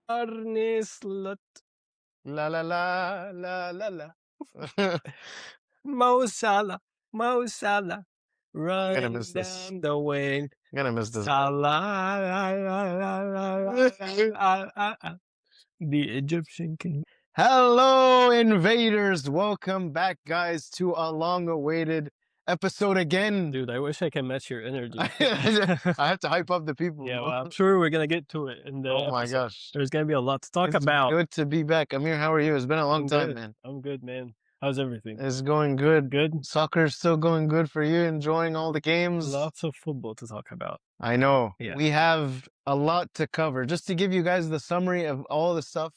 Arnislut. La la la la la la. Mo Salah. Mo Salah. Running miss this. down the wing. I'm gonna miss this. Salah. The Egyptian king. Hello, invaders. Welcome back, guys, to a long-awaited episode again. Dude, I wish I could match your energy. I have to hype up the people. Yeah, bro. well, I'm sure we're gonna get to it in the Oh my episode. gosh. There's gonna be a lot to talk It's about. good to be back. Amir, how are you? It's been a long I'm time, good. man. I'm good, man. How's everything? It's going good. Good. Soccer's still going good for you, enjoying all the games. Lots of football to talk about. I know. Yeah. We have a lot to cover. Just to give you guys the summary of all the stuff,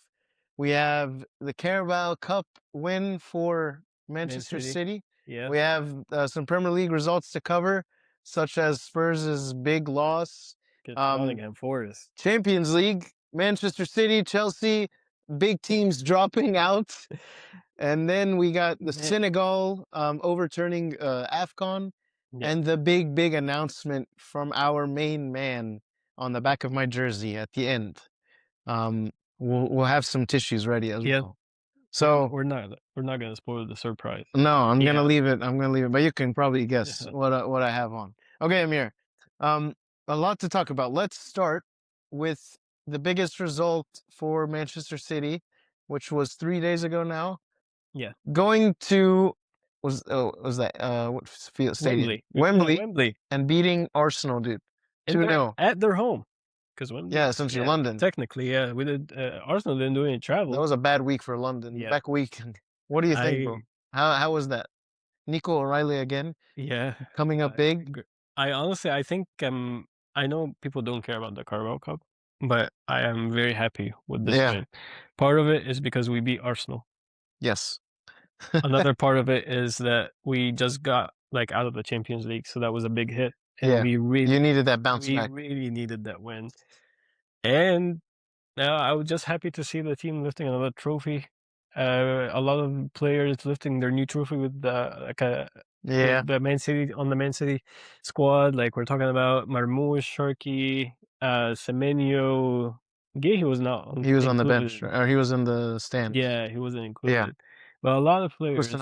we have the Carabao Cup win for Manchester City. Yeah. We have some Premier League results to cover, such as Spurs' big loss. Nottingham Forest. Champions League, Manchester City, Chelsea, big teams dropping out. And then we got the Senegal overturning AFCON. Yeah. And the big announcement from our main man on the back of my jersey at the end. We'll have some tissues ready as well. So we're not gonna spoil the surprise. No, I'm gonna leave it. But you can probably guess what I have on. Okay, Amir. A lot to talk about. Let's start with the biggest result for Manchester City, which was 3 days ago now. Yeah. Going to was that what field stadium? Wembley. And beating Arsenal, dude. 2-0 at their home. Because essentially London. Technically, yeah, we did. Arsenal didn't do any travel. That was a bad week for London. Yeah. Back week. What do you think, bro? How was that? Nico O'Reilly again. Yeah. Coming up big. I think I know people don't care about the Carabao Cup, but I am very happy with this win. Part of it is because we beat Arsenal. Yes. Another part of it is that we just got out of the Champions League, so that was a big hit. And you needed that bounce back. We really needed that win. And I was just happy to see the team lifting another trophy. A lot of players lifting their new trophy with the Man City squad. Like we're talking about Marmoush, Sharkey, Semenyo. Gay, was not. He was on the bench, or he was in the stand. Yeah, he wasn't included. Yeah. But a lot of players.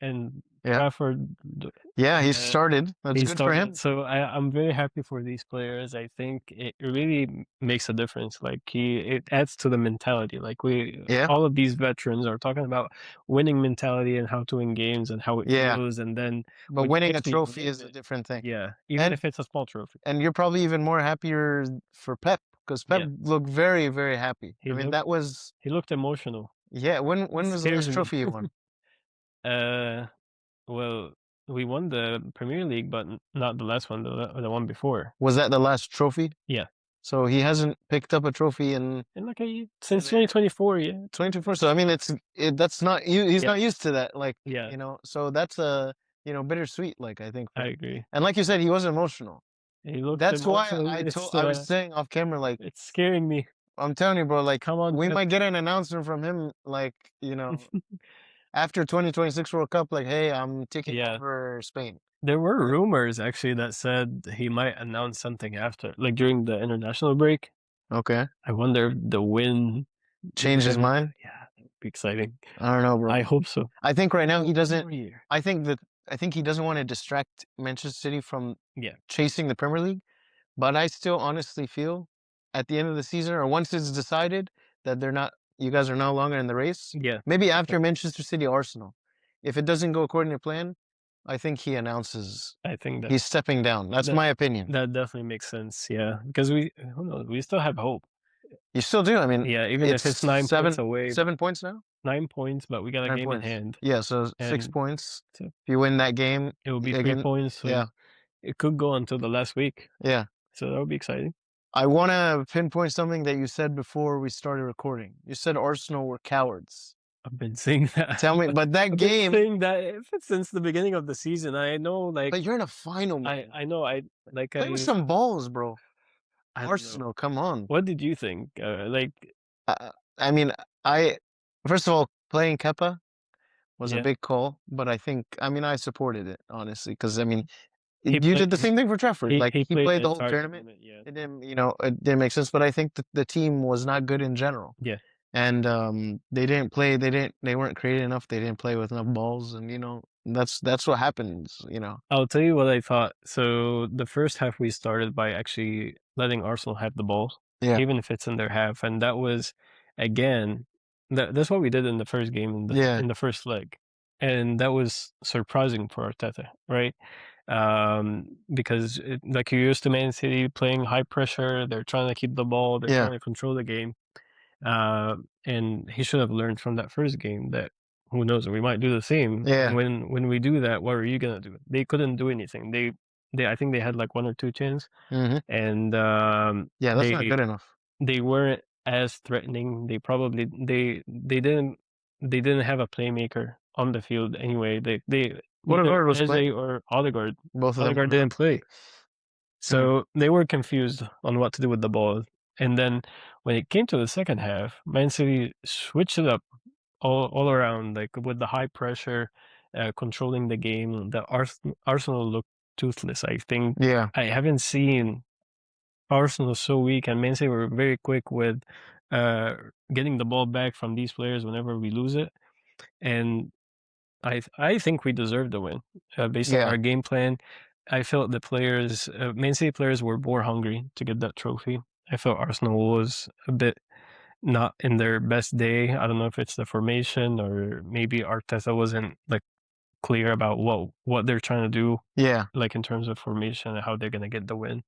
And Trafford. Yeah, he started. That's good for him. So I'm very happy for these players. I think it really makes a difference. It adds to the mentality. All of these veterans are talking about winning mentality and how to win games and how it goes. And then, but winning a trophy is a different thing. Yeah, even if it's a small trophy. And you're probably even more happier for Pep because Pep looked very, very happy. He looked emotional. Yeah. When was the last trophy you won? Well, we won the Premier League, but not the last one, the one before. Was that the last trophy? Yeah. So he hasn't picked up a trophy since 2024. Yeah. 2024. So I mean, that's not he's not used to that. So that's bittersweet. I think. I agree. And like you said, he was emotional. He looked. That's why I was saying off camera, it's scaring me. I'm telling you, bro. Come on, we might get an announcement from him, after 2026 World Cup, hey, I'm taking over Spain. There were rumors actually that said he might announce something after, during the international break. Okay. I wonder if the win changed his mind. Yeah, that'd be exciting. I don't know, bro. I hope so. I think right now he doesn't. I think he doesn't want to distract Manchester City from chasing the Premier League. But I still honestly feel at the end of the season, or once it's decided that you guys are no longer in the race. Yeah. Maybe after Manchester City, Arsenal. If it doesn't go according to plan, I think he announces. I think that he's stepping down. That's my opinion. That definitely makes sense. Yeah, because we still have hope. You still do. I mean, even if it's 9 points away. 7 points now. 9 points, but we got a game in hand. Yeah, so 6 points. If you win that game, it will be 3 points. So it could go until the last week. Yeah. So that would be exciting. I want to pinpoint something that you said before we started recording. You said Arsenal were cowards. I've been saying that. Tell me, but that game. I've been saying that since the beginning of the season. I know, But you're in a final, man. I know. Play with some balls, bro. Arsenal, come on. What did you think? I mean, first of all, playing Kepa was a big call, but I supported it, honestly, because you did the same thing for Trafford. Like, he played the whole tournament. Yeah. It didn't, it didn't make sense. But I think the team was not good in general. Yeah. And they didn't play. They weren't creative enough. They didn't play with enough balls. And that's what happens. I'll tell you what I thought. So the first half we started by actually letting Arsenal have the ball, Yeah. even if it's in their half, and that was again that's what we did in the first game in the first leg, and that was surprising for Arteta, right? Because like you're used to Man City playing high pressure, they're trying to keep the ball, they're trying to control the game, and he should have learned from that first game that who knows, we might do the same. Yeah. And when we do that, what are you gonna do? They couldn't do anything. They I think they had like one or two chances, Mm-hmm. and Yeah, that's not good enough. they weren't as threatening. They didn't have a playmaker on the field anyway. They either Odegaard was Eze playing. or Odegaard. Both of them. Odegaard didn't play, so they were confused on what to do with the ball. And then when it came to the second half, Man City switched it up all around, like with the high pressure, controlling the game. The Arsenal looked toothless. I think Yeah. I haven't seen Arsenal so weak, and Man City were very quick with getting the ball back from these players whenever we lose it. And I think we deserved the win based on our game plan. I felt the players, Man City players, were more hungry to get that trophy. I felt Arsenal was a bit not in their best day. I don't know if it's the formation or maybe Arteta wasn't like clear about what they're trying to do. Yeah. Like in terms of formation and how they're gonna get the win.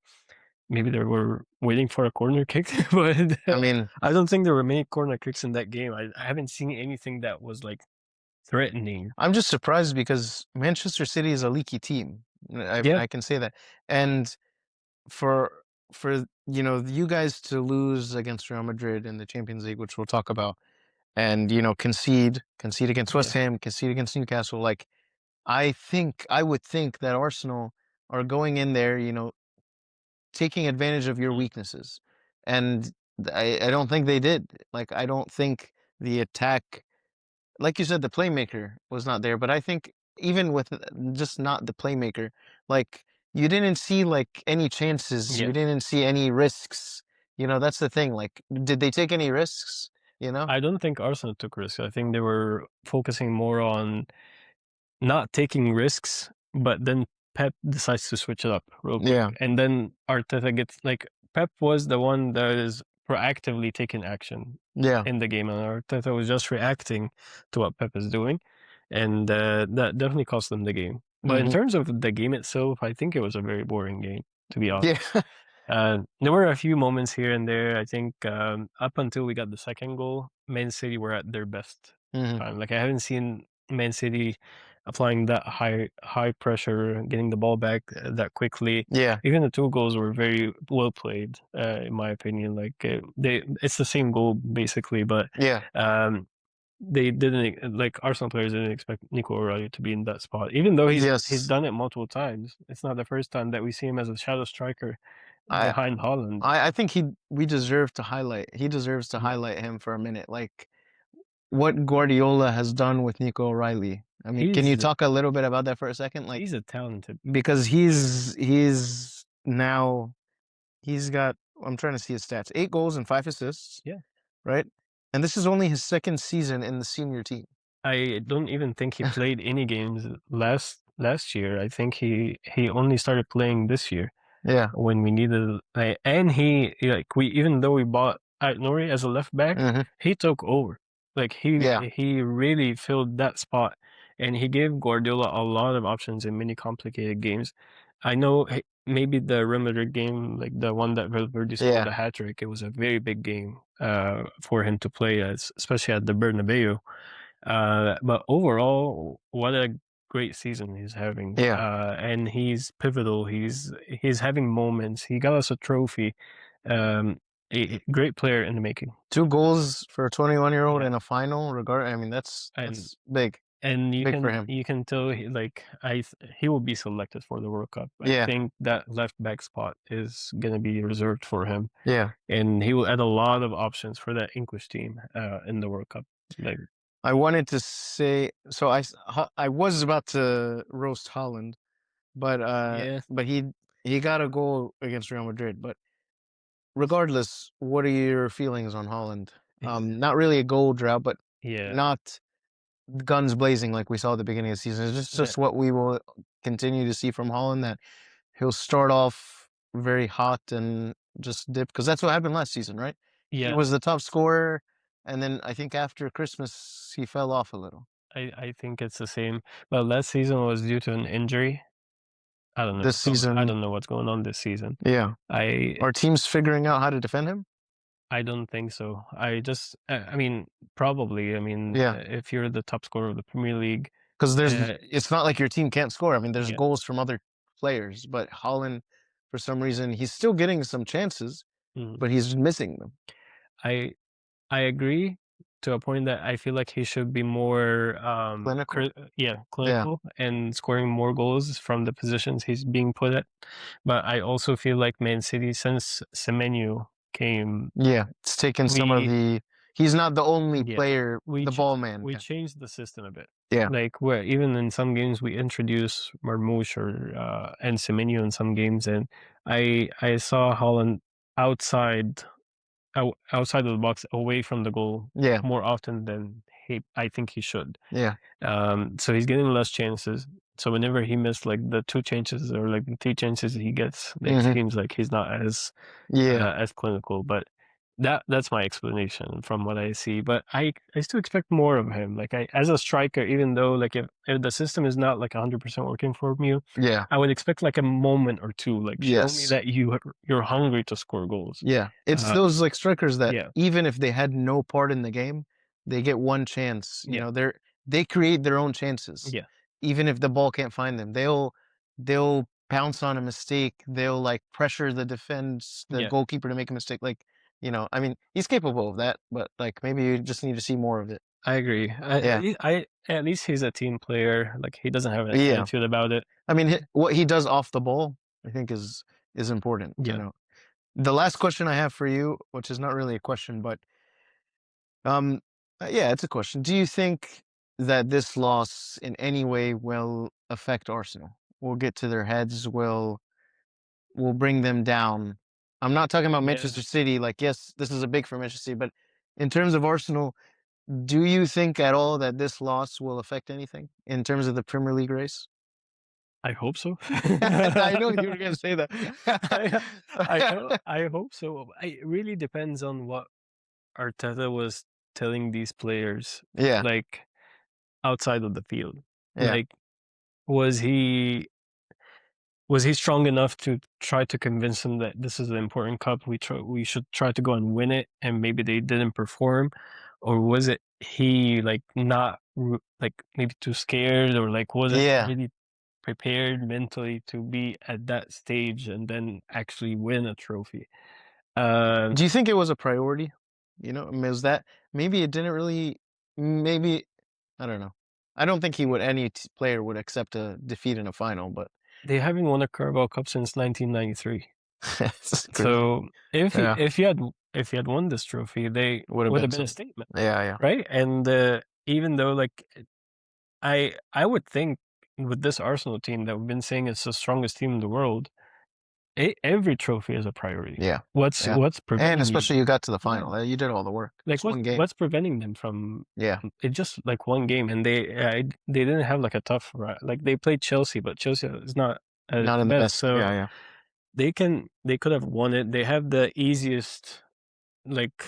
Maybe they were waiting for a corner kick, but I mean, I don't think there were many corner kicks in that game. I haven't seen anything that was like threatening. I'm just surprised because Manchester City is a leaky team. I can say that. And for you guys to lose against Real Madrid in the Champions League, which we'll talk about, and concede against West Ham, concede against Newcastle, like I would think that Arsenal are going in there, taking advantage of your weaknesses. And I don't think they did. Like, I don't think the attack, like you said, the playmaker was not there. But I think even with just not the playmaker, like, you didn't see like any chances. You didn't see any risks. That's the thing. Like, did they take any risks? I don't think Arsenal took risks. I think they were focusing more on not taking risks, but then Pep decides to switch it up real quick. Yeah. And then Arteta gets like Pep was the one that is proactively taking action in the game, and Arteta was just reacting to what Pep is doing, and that definitely cost them the game. But in terms of the game itself, I think it was a very boring game, to be honest. There were a few moments here and there. I think up until we got the second goal, Man City were at their best time. Like I haven't seen Man City applying that high pressure, getting the ball back that quickly. Yeah. Even the two goals were very well played, in my opinion. Like it's the same goal basically, but they didn't, like Arsenal players didn't expect Nico O'Reilly to be in that spot, even though he's done it multiple times. It's not the first time that we see him as a shadow striker behind Haaland. I think we deserve to highlight. He deserves to highlight him for a minute. Like what Guardiola has done with Nico O'Reilly. I mean, can you talk a little bit about that for a second? Like, he's a talented, because he's now he's got. I'm trying to see his stats: 8 goals and 5 assists. Yeah. Right. And this is only his second season in the senior team. I don't even think he played any games last year. I think he only started playing this year. Yeah. When we needed, and he even though we bought Nori as a left back, he took over. Like he really filled that spot, and he gave Guardiola a lot of options in many complicated games. I know maybe the Real Madrid game, like the one that Valverde scored the hat trick, it was a very big game for him to play, especially at the Bernabeu. But overall, what a great season he's having. And he's pivotal. He's having moments. He got us a trophy. A great player in the making. 2 goals for a 21-year-old in a final. I mean, that's big. And for him. You can tell he will be selected for the World Cup. I think that left back spot is gonna be reserved for him. Yeah. And he will add a lot of options for that English team in the World Cup. Like, I wanted to say, so I was about to roast Haaland, but Yeah. he got a goal against Real Madrid. But regardless, what are your feelings on Holland? Not really a goal drought, but Yeah. not guns blazing like we saw at the beginning of the season. It's just what we will continue to see from Holland, that he'll start off very hot and just dip, because that's what happened last season, right? He Yeah. was the top scorer, and then I think after Christmas he fell off a little. I think it's the same. But last season was due to an injury. I don't know This what's going I season, don't know what's going on this season. yeah. I Are teams figuring out how to defend him? I don't think so. I mean, probably. I mean, Yeah, if you're the top scorer of the Premier League, because uh, it's not like your team can't score. I mean, there's yeah. goals from other players, but Holland, for some reason, he's still getting some chances, Mhm. but he's missing them. I I agree to a point that I feel like he should be more Clinical. Yeah, clinical and scoring more goals from the positions he's being put at. But I also feel like Man City, since Semenyo came, yeah. It's taken some of we the. He's not the only yeah player, we the ch ball man. we Yeah, changed the system a bit. yeah, Like where even in some games we introduce Marmoush or and Semenyo in some games, and I saw Holland outside outside of the box, away from the goal yeah, more often than I think he should. yeah. So he's getting less chances. So whenever he missed like the two chances or like the three chances he gets, it Hmm. seems like he's not Yeah, as clinical. But that's my explanation from what I see. But I still expect more of him. Like I as a striker, even though like if the system is not like 100% working for you, yeah, I would expect like a moment or two. Like show me yes. that you're hungry to score goals. Yeah, it's Uh, those like strikers that yeah, even if they had no part in the game, they get one chance. yeah, They create their own chances, yeah, even if the ball can't find them. They'll pounce on a mistake. They'll like pressure the yeah. goalkeeper to make a mistake. Like, I mean, he's capable of that, but like maybe you just need to see more of it. I agree. Yeah, At least he's a team player. Like he doesn't have an yeah. attitude about it. I mean, what he does off the ball, I think is important. Yeah, The last question I have for you, which is not really a question, but Um, yeah, it's a question. Do you think that this loss in any way will affect Arsenal? Will get to their heads? Will bring them down? I'm not talking about yeah. Manchester City. Like, yes, this is a big for Manchester City, but in terms of Arsenal, do you think at all that this loss will affect anything in terms of the Premier League race? I hope so. I know you were going to say that. I I hope so. It really depends on what Arteta was telling these players, Yeah, like outside of the field. yeah, Like, was he was he strong enough to try to convince them that this is an important cup? We should try to go and win it, and maybe they didn't perform, or was it he like not like maybe too scared, or like wasn't yeah. really prepared mentally to be at that stage and then actually win a trophy? Uh, Do you think it was a priority? I mean, was that maybe it didn't really, maybe, I don't know. I don't think any player would accept a defeat in a final, but they haven't won a Carabao Cup since 1993. it's crazy. So Yeah, if he had won this trophy, they would have would been have been a some. statement, Yeah, yeah, right? And even though like I would think with this Arsenal team that we've been saying it's the strongest team in the world, every trophy is a priority. yeah, yeah. What's And preventing you? especially you got to the Yeah, final. You did all the work. like It's one game. what's preventing them from Yeah, it just like one game, and they didn't have like a tough like they played Chelsea, but Chelsea is not at its not in the best, best. so Yeah, yeah, they could have won it. They have the easiest like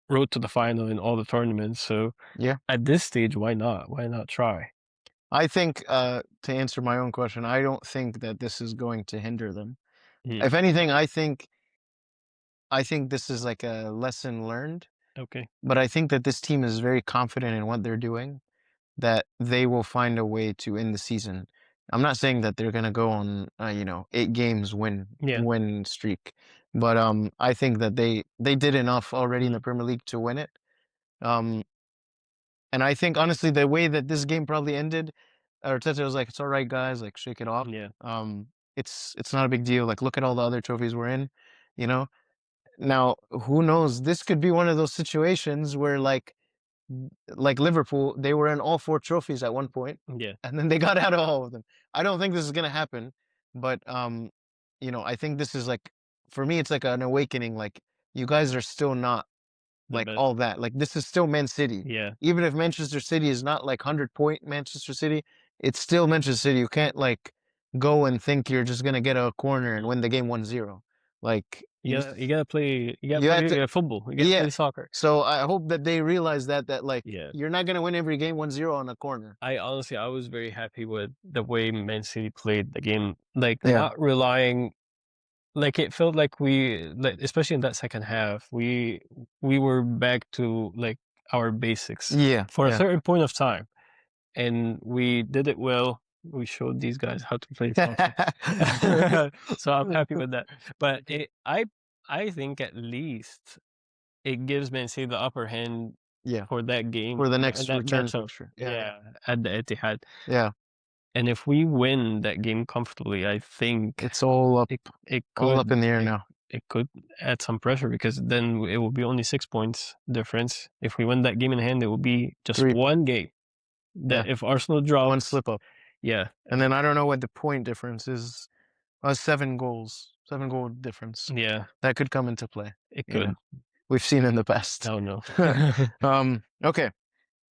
road to the final in all the tournaments. So yeah. at this stage, why not? Why not try? I think to answer my own question, I don't think that this is going to hinder them. Hmm. If anything, I think this is like a lesson learned. Okay. But I think that this team is very confident in what they're doing, that they will find a way to end the season. I'm not saying that they're gonna go on, 8 games Yeah. win streak, but I think that they did enough already in the Mm. Premier League to win it. Um, and I think honestly, the way that this game probably ended, Arteta was like, "It's all right, guys. Like, shake it off. Yeah. It's not a big deal. Like, look at all the other trophies we're in. You know, Now, who knows? This could be one of those situations where, like, like Liverpool, they were in all 4 trophies at one point, Yeah, and then they got out of all of them. I don't think this is gonna happen, but I think this is like, for me, it's like an awakening. Like, you guys are still not the like best. all that. Like, this is still Man City. Yeah, Even if Manchester City is not like 100-point Manchester City, it's still Manchester City. You can't like go and think you're just gonna get a corner and win the game 1-0. Like, you gotta play you had to, football. You gotta yeah. play soccer. So I hope that they realize that like, Yeah. you're not gonna win every game 1-0 on a corner. I honestly, I was very happy with the way Man City played the game. Like, Yeah. not relying, like it felt like like, especially in that second half, we were back to like our basics Yeah. for a Yeah. certain point of time, and we did it well. We showed these guys how to play soccer, so I'm happy with that. But I think at least it gives Man City the upper hand Yeah. for that game, For the and next that return matchup. fixture. Yeah, at the Etihad. Yeah. And if we win that game comfortably, I think It's all up, it all up in the air it, now. it could add some pressure, because then it will be only 6 points difference. If we win that game in hand, it will be just 3. one game. That Yeah. if Arsenal drops, One slip up. yeah, And then I don't know what the point difference is. 7 goals, 7-goal difference. yeah, That could come into play. it You could. know, we've seen in the past. Oh no, Okay.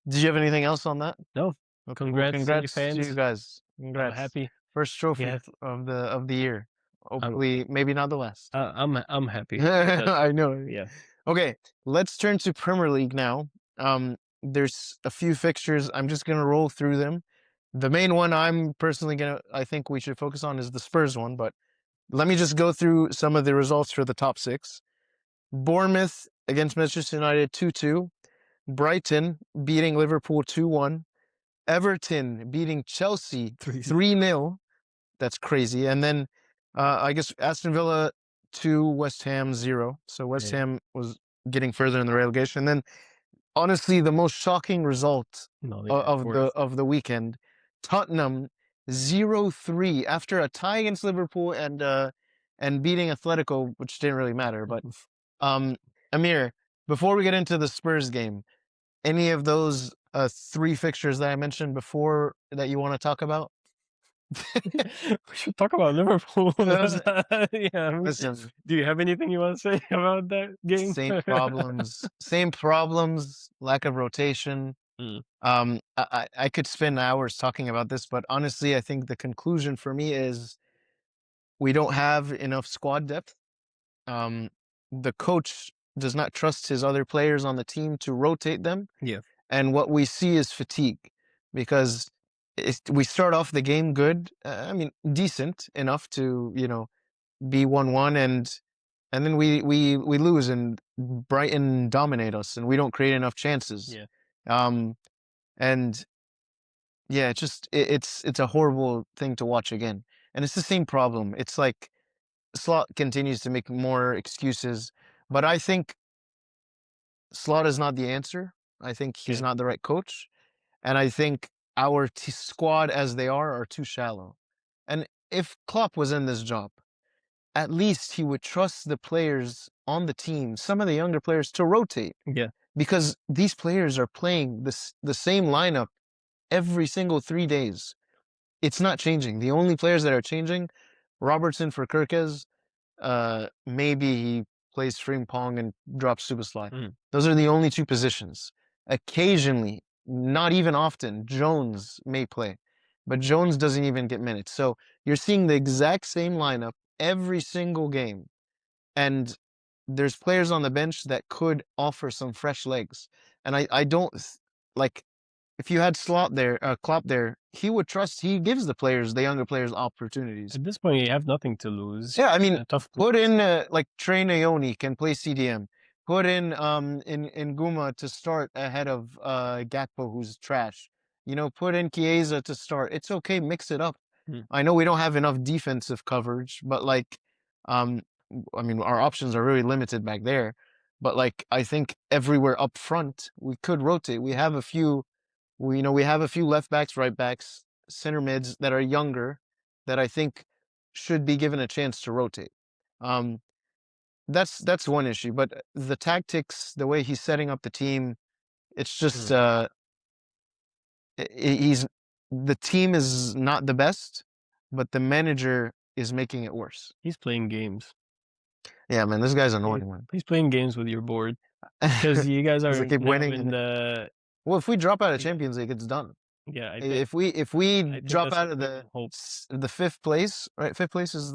Did you have anything else on that? no. Okay. Well, Congrats, City congrats to you fans. guys. I'm Congrats. happy. First trophy Yeah, of the year. I'm Hopefully, maybe not the last. I'm happy. Because, I know. yeah, Okay, let's turn to Premier League now. There's a few fixtures. I'm just gonna roll through them. The main one I think we should focus on is the Spurs one, but let me just go through some of the results for the top 6. Bournemouth against Manchester United 2-2. Brighton beating Liverpool 2-1. Everton beating Chelsea 3-0. That's crazy. And then I guess Aston Villa 2, West Ham 0. So West yeah. Ham was getting further in the relegation. And then, honestly, the most shocking result No, yeah, of course. of the weekend, Tottenham 0-3 after a tie against Liverpool and beating Atletico, which didn't really matter. But Amir, before we get into the Spurs game, any of those 3 fixtures that I mentioned before that you want to talk about? We should talk about Liverpool. Yeah. Listen, Do you have anything you want to say about that game? same problems, lack of rotation. Mm. I could spend hours talking about this, but honestly, I think the conclusion for me is we don't have enough squad depth. The coach does not trust his other players on the team to rotate them. Yeah. And what we see is fatigue, because we start off the game good. I mean, decent enough to, be 1-1, and then we lose, and Brighton dominate us, and we don't create enough chances. Yeah. And yeah, it's a horrible thing to watch again. And it's the same problem. It's like Slot continues to make more excuses, but I think Slot is not the answer. I think he's Yeah. not the right coach, and I think our squad as they are too shallow. And if Klopp was in this job, at least he would trust the players on the team, some of the younger players, to rotate, Yeah. because these players are playing the same lineup every single 3 days. It's not changing. The only players that are changing, Robertson for Kirkes, maybe he plays Frimpong and drops Subasly. Mm. Those are the only 2 positions. Occasionally, not even often, Jones may play, but Jones doesn't even get minutes. So you're seeing the exact same lineup every single game, and there's players on the bench that could offer some fresh legs. And I don't like, if you had Klopp there, he gives the younger players opportunities. At this point, you have nothing to lose. Yeah, I mean, Tough. put in like Trey Naoni can play CDM. Put in Guma to start ahead of Gakpo, who's trash. Put in Chiesa to start. It's okay, mix it up. Mm. I know we don't have enough defensive coverage, but like, I mean, our options are really limited back there. But like, I think everywhere up front we could rotate. We have a few left backs, right backs, center mids that are younger, that I think should be given a chance to rotate. Um, that's one issue. But the tactics, the way he's setting up the team, It's just the team is not the best, but the manager is making it worse. He's playing games. Yeah, man, this guy's annoying, man. He's playing games with your board because you guys are keep now winning. in the. Well, if we drop out of Champions League, it's done. Yeah, if we drop out of the fifth place, right? Fifth place is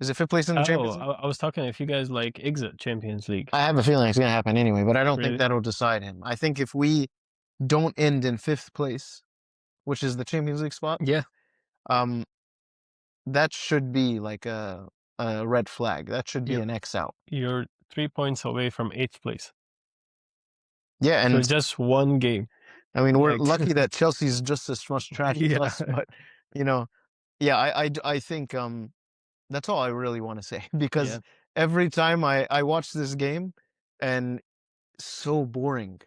it fifth place in the Champions League? I was talking if you guys like exit Champions League. I have a feeling it's gonna happen anyway, but I don't think that'll decide him. I think if we don't end in fifth place, which is the Champions League spot, that should be like a red flag. That should be an X out. You're 3 points away from 8th place. Yeah, and so just one game. I mean, we're lucky that Chelsea's just as much trash as us, but I think that's all I really want to say because every time I watch this game, and so boring.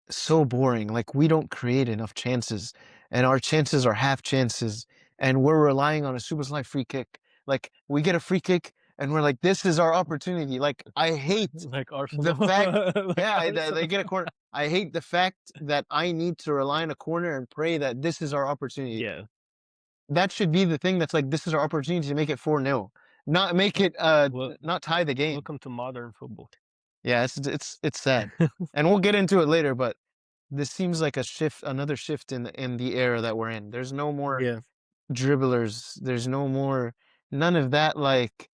So boring. Like, we don't create enough chances, and our chances are half chances, and we're relying on a super slide free kick. Like, we get a free kick and we're like, this is our opportunity. Like, I hate like Arsenal. the fact they get a corner. I hate the fact that I need to rely on a corner and pray that this is our opportunity. Yeah. That should be the thing that's like, this is our opportunity to make it 4-0. Not make it not tie the game. Welcome to modern football. Yeah, it's sad. And we'll get into it later, but this seems like another shift in the era that we're in. There's no more dribblers. There's none of that, like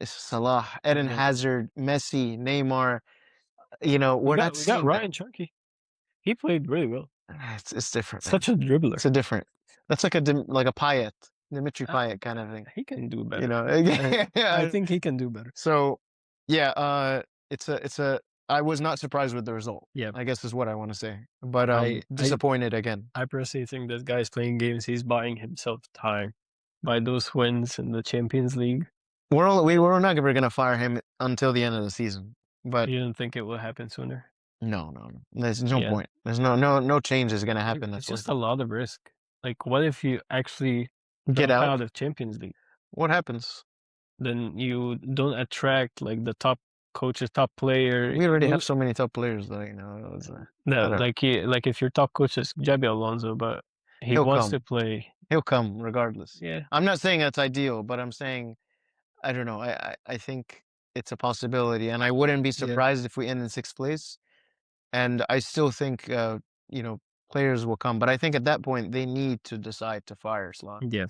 Salah, Eden Hazard, Messi, Neymar. We got Ryan Cherky. He played really well. It's different. Such a dribbler. It's a different. That's like a Payet, Dimitri Payet kind of thing. He can do better. I think he can do better. So, yeah, I was not surprised with the result. Yeah, I guess is what I want to say. But disappointed again. I personally think this guy's playing games. He's buying himself time by those wins in the Champions League. We're not ever gonna fire him until the end of the season. But you don't think it will happen sooner? No. There's no point. There's no change is gonna happen. It's just a lot of risk. Like, what if you actually get out of Champions League? What happens? Then you don't attract like the top coaches, top player. We already have so many top players, though. Like if your top coach is Jabi Alonso, but he wants to play. He'll come regardless. Yeah. I'm not saying that's ideal, but I'm saying, I don't know. I think it's a possibility, and I wouldn't be surprised if we end in sixth place. And I still think, players will come, but I think at that point they need to decide to fire Slot. Yeah.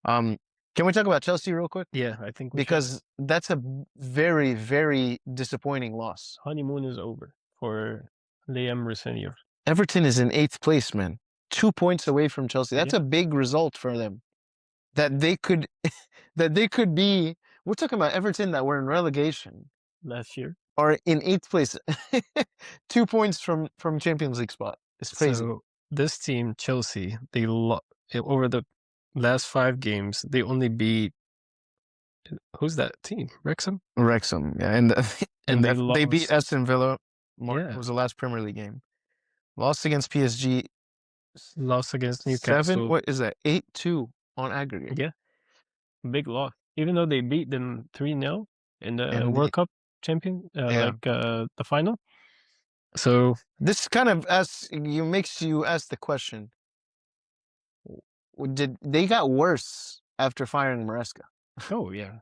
Can we talk about Chelsea real quick? Yeah, I think because that's a very, very disappointing loss. Honeymoon is over for Liam Rossinier. Everton is in 8th place, man. 2 points away from Chelsea. That's a big result for them. That they could be. We're talking about Everton that were in relegation last year, are in 8th place, 2 points from Champions League spot. It's crazy. So this team, Chelsea, they over the last 5 games, they only beat. Who's that team? Wrexham, yeah, and they beat Aston Villa. It was the last Premier League game. Lost against PSG. Lost against Newcastle. 7. What is that? 8-2 on aggregate. Yeah, big loss. Even though they beat them 3-0 in the World Cup champion, the final. So this kind of makes you ask the question: did they got worse after firing Maresca? Oh yeah,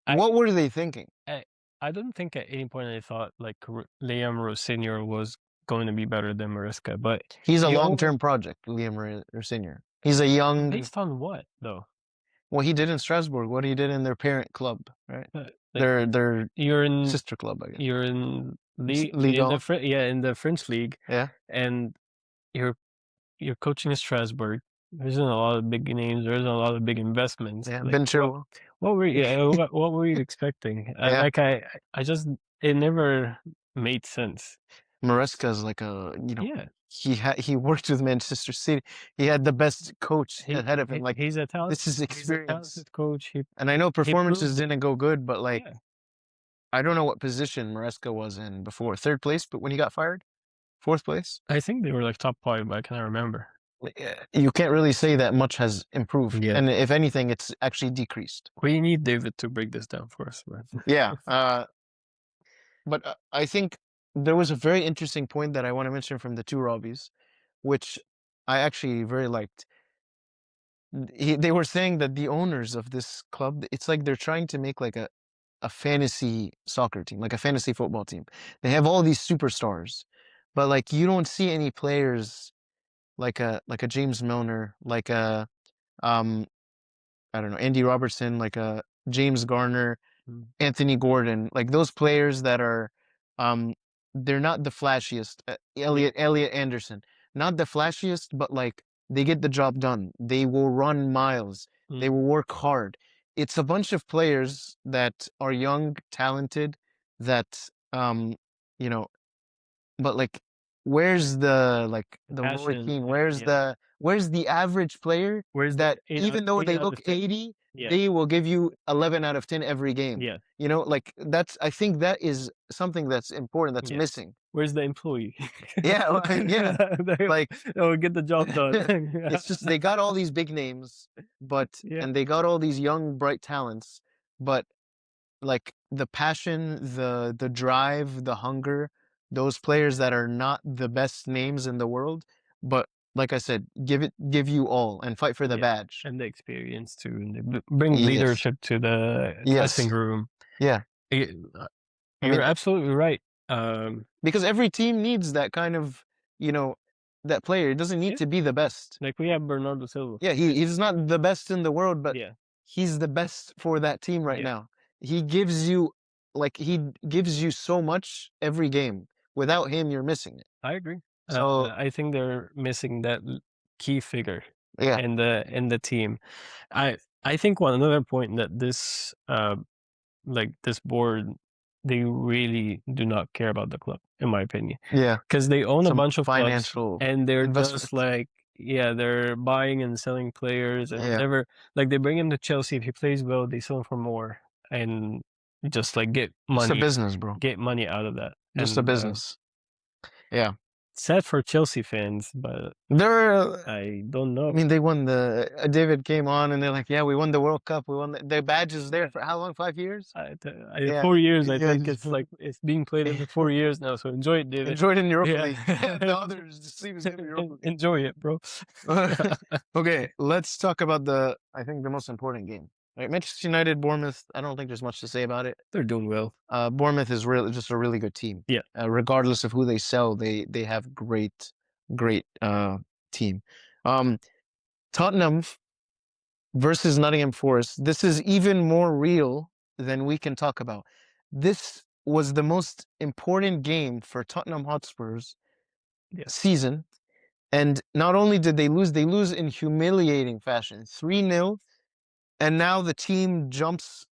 what were they thinking? I don't think at any point I thought like Liam Rossinier was going to be better than Maresca, but he's a long-term project. Liam Rossinier. He's a young. Based on what though? What he did in Strasbourg, what he did in their parent club, right? Their you're in sister club, I guess. You're in Ligue in the French league. Yeah, and you're coaching in Strasbourg. There isn't a lot of big names. There isn't a lot of big investments. Yeah, like, what were you expecting? I just it never made sense. Maresca's like he worked with Manchester City. He had the best coach ahead of him. Like, he's a talented. This is experience. He's a talented coach. And I know performances didn't go good, but like, I don't know what position Maresca was in before. 3rd place, but when he got fired, 4th place. I think they were like top 5, but I cannot remember. You can't really say that much has improved, and if anything, it's actually decreased. We need David to break this down for us, right? Yeah, but I think there was a very interesting point that I want to mention from the two Robbies, which I actually very liked. They were saying that the owners of this club, it's like they're trying to make like a fantasy soccer team, like a fantasy football team. They have all these superstars, but like you don't see any players like a James Milner, like a um I don't know, Andy Robertson, like a James Garner, Anthony Gordon, like those players that are, um, they're not the flashiest. Elliot Anderson, not the flashiest, but like they get the job done. They will run miles. They will work hard. It's a bunch of players that are young, talented, that you know, but like, where's the Roy Keane? Where's the average player that even though they look 80, they will give you 11 out of 10 every game? Yeah. Like I think that is something that's important, that's missing. Where's the employee? Yeah, yeah. Like, oh, get the job done. It's just they got all these big names, and they got all these young, bright talents, but like the passion, the drive, the hunger, those players that are not the best names in the world, but like I said, give you all and fight for the badge. And the experience too, and they bring Yes. leadership to the dressing room. Yeah. You're absolutely right. Because every team needs that kind of, that player. It doesn't need to be the best. Like we have Bernardo Silva. Yeah, he's not the best in the world, but he's the best for that team right now. He gives you so much every game. Without him, you're missing it. I agree. So I think they're missing that key figure yeah, in the team. I think another point that this like this board, they really do not care about the club, in my opinion. Yeah, because they own a some bunch of financial clubs, and they're investments. just like they're buying and selling players, and Yeah. whatever. Like they bring him to Chelsea. If he plays well, they sell him for more, and just like get It's a money, business, bro. get money out of that. Just a business. Yeah. Sad for Chelsea fans, but I don't know. I mean, they won David came on and they're like, yeah, we won the World Cup. We won the badge is there for how long? 5 years? 4 years. I think it's like it's being played in 4 years now. So enjoy it, David. Enjoy it in Europa League. The others just leave us in Europa League. Enjoy it, bro. Okay, let's talk about I think the most important game. Right, Manchester United, Bournemouth. I don't think there's much to say about it. They're doing well. Bournemouth is just a really good team. Yeah. Regardless of who they sell, they have great team. Tottenham versus Nottingham Forest. This is even more real than we can talk about. This was the most important game for Tottenham Hotspur's season. And not only did they lose in humiliating fashion, 3-0. And now the team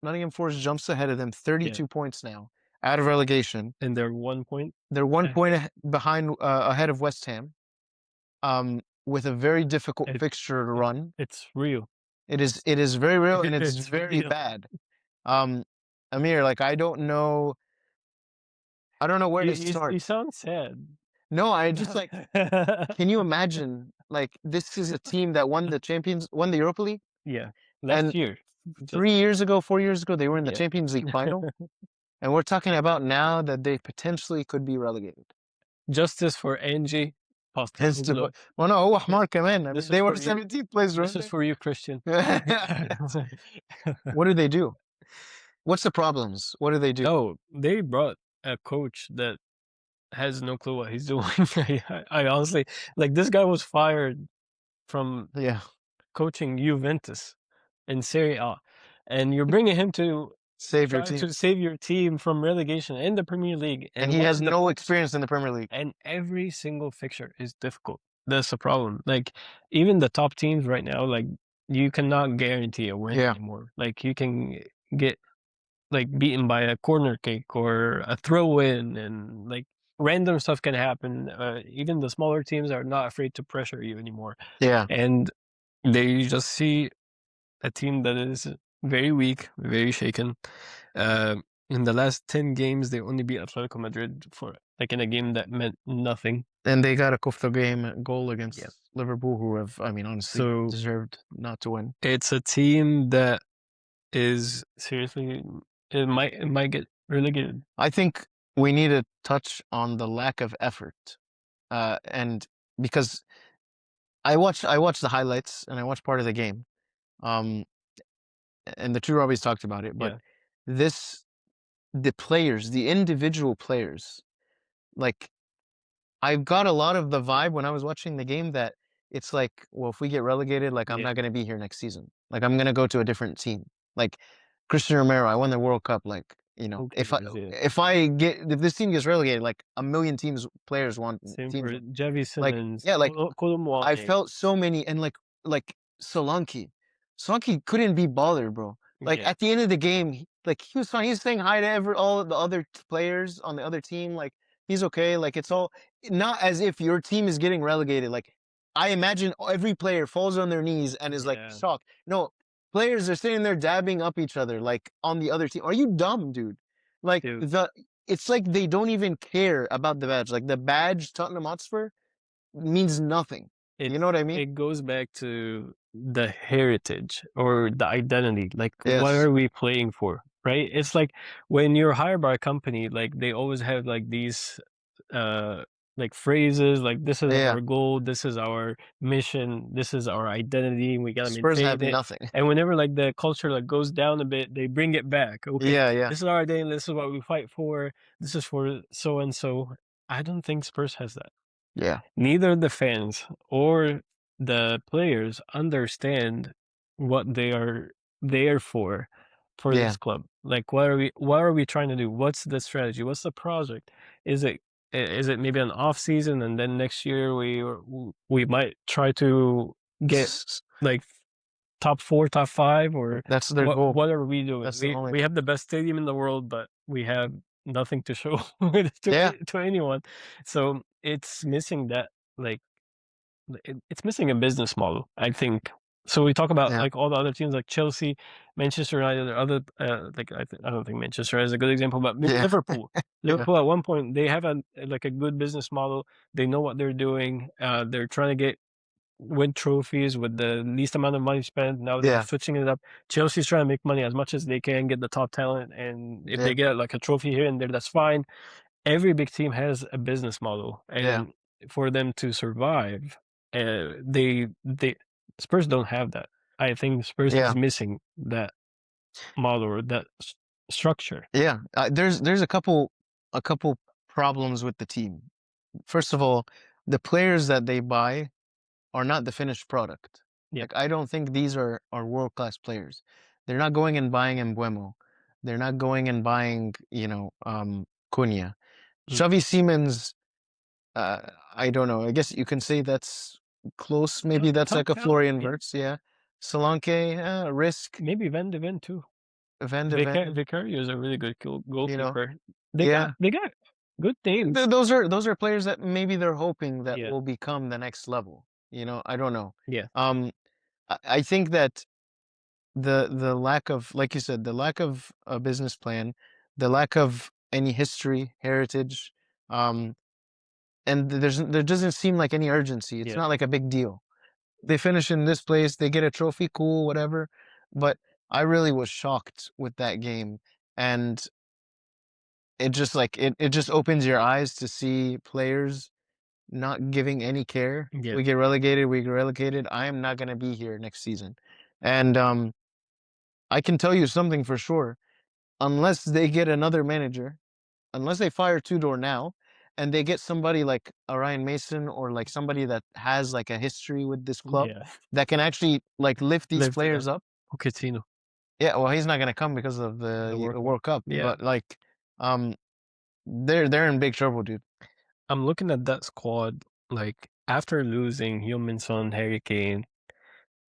Nottingham Forest jumps ahead of them, 32 points now, out of relegation. And they're 1 point? They're 1 point behind, ahead of West Ham, with a very difficult fixture to run. It's real. It is very real, and it's very bad. Amir, like, I don't know where to start. You sound sad. No, I just like, can you imagine, like, this is a team that won the Europa League? Yeah. Last year. 3 years ago, 4 years ago, they were in the Champions League final. And we're talking about now that they potentially could be relegated. Justice for Angie. Well, no, هو حمار كمان. I mean, they were 17th place, right? This is for you, Christian. What do they do? What's the problems? What do they do? Oh, they brought a coach that has no clue what he's doing. I honestly, like, this guy was fired from coaching Juventus in Serie A, and you're bringing him to save your team from relegation in the Premier League, and he has no experience in the Premier League. And every single fixture is difficult. That's the problem. Like, even the top teams right now, like, you cannot guarantee a win anymore. Like, you can get like beaten by a corner kick or a throw in, and like random stuff can happen. Even the smaller teams are not afraid to pressure you anymore. Yeah. And they just see a team that is very weak, very shaken. In the last 10 games, they only beat Atletico Madrid in a game that meant nothing. And they got a kufta goal against Liverpool, who have, I mean, honestly, deserved not to win. It's a team that is seriously, it might get relegated. I think we need to touch on the lack of effort. And because I watched the highlights and I watched part of the game. Um, and the two Robbies talked about it, but Yeah. the players, the individual players, like I got a lot of the vibe when I was watching the game that it's like, well, if we get relegated, like I'm Yeah. not gonna be here next season. Like I'm gonna go to a different team. Like Christian Romero, I won the World Cup. Like, you know, Who cares? Yeah. if this team gets relegated, like a million Same teams. for Javi Like, Simmons. yeah, like I Kolumwani. felt so many and like Solanke. Solanke couldn't be bothered, bro. Like Yeah. at the end of the game, like he was fine. He was saying hi to all the other players on the other team. Like he's okay. Like it's all not as if your team is getting relegated. Like I imagine every player falls on their knees and is like Yeah. shocked. No, players are sitting there dabbing up each other like on the other team. Are you dumb, dude? Like Dude. it's like they don't even care about the badge. Like the badge Tottenham Hotspur means nothing. You know what I mean? It goes back to the heritage or the identity. Like, what Yes. are we playing for? Right? It's like when you're hired by a company, like they always have like these uh like phrases like this is Yeah. our goal, this is our mission, this is our identity, we gotta Spurs have maintain it. nothing. And whenever like the culture like goes down a bit, they bring it back. Okay, Yeah, yeah. this is our identity, this is what we fight for, this is for so and so. I don't think Spurs has that. Yeah. Neither the fans or the players understand what they are there for Yeah. this club. Like what are we trying to do? What's the strategy? What's the project? Is it maybe an off season and then next year we might try to get like top 4, top 5, or That's their goal. what are we doing? That's the only We have the best stadium in the world, but we have nothing to show Yeah. to anyone. So it's missing that like it's missing a business model, I think. So we talk about Yeah. like all the other teams like Chelsea, Manchester United, or other like I don't think Manchester is a good example, but maybe Yeah. Liverpool. Yeah. Liverpool at one point they have like a good business model. They know what they're doing. They're trying to win trophies with the least amount of money spent. Now they're Yeah. switching it up. Chelsea's trying to make money as much as they can, get the top talent, and if Yeah. they get like a trophy here and there, that's fine. Every big team has a business model, Yeah. and for them to survive, they Spurs don't have that. I think Spurs is Yeah. missing that model or that structure. Yeah. There's a couple problems with the team. First of all, the players that they buy are not the finished product. Yeah. Like I don't think these are world-class players. They're not going and buying Mbuemo. They're not going and buying, Cunha. Mm. Xavi Simons, I don't know. I guess you can say that's close. Maybe that's Top like a talent. Florian Yeah. Wirtz, yeah. Solanke, risk. Maybe Van de Ven too. Van de Ven, Vicario is a really good you know. goalkeeper. Yeah. They got good names. Those are players that maybe they're hoping that Yeah. will become the next level. I don't know. Yeah. I think that the lack of, like you said, the lack of a business plan, the lack of any history, heritage, and there doesn't seem like any urgency. It's Yeah. not like a big deal. They finish in this place, they get a trophy, cool, whatever. But I really was shocked with that game, and it just like it just opens your eyes to see players not giving any care. Yeah. We get relegated, we get relegated. I am not gonna be here next season. And I can tell you something for sure. Unless they get another manager, unless they fire Tudor now, and they get somebody like a Ryan Mason or like somebody that has like a history with this club Yeah. that can actually like lift these Lift it players up. up. Pochettino. Yeah, well, he's not gonna come because of The the World Cup. World Cup, Yeah. but like, they're in big trouble, dude. I'm looking at that squad, like after losing Heung-min-son, Harry Kane,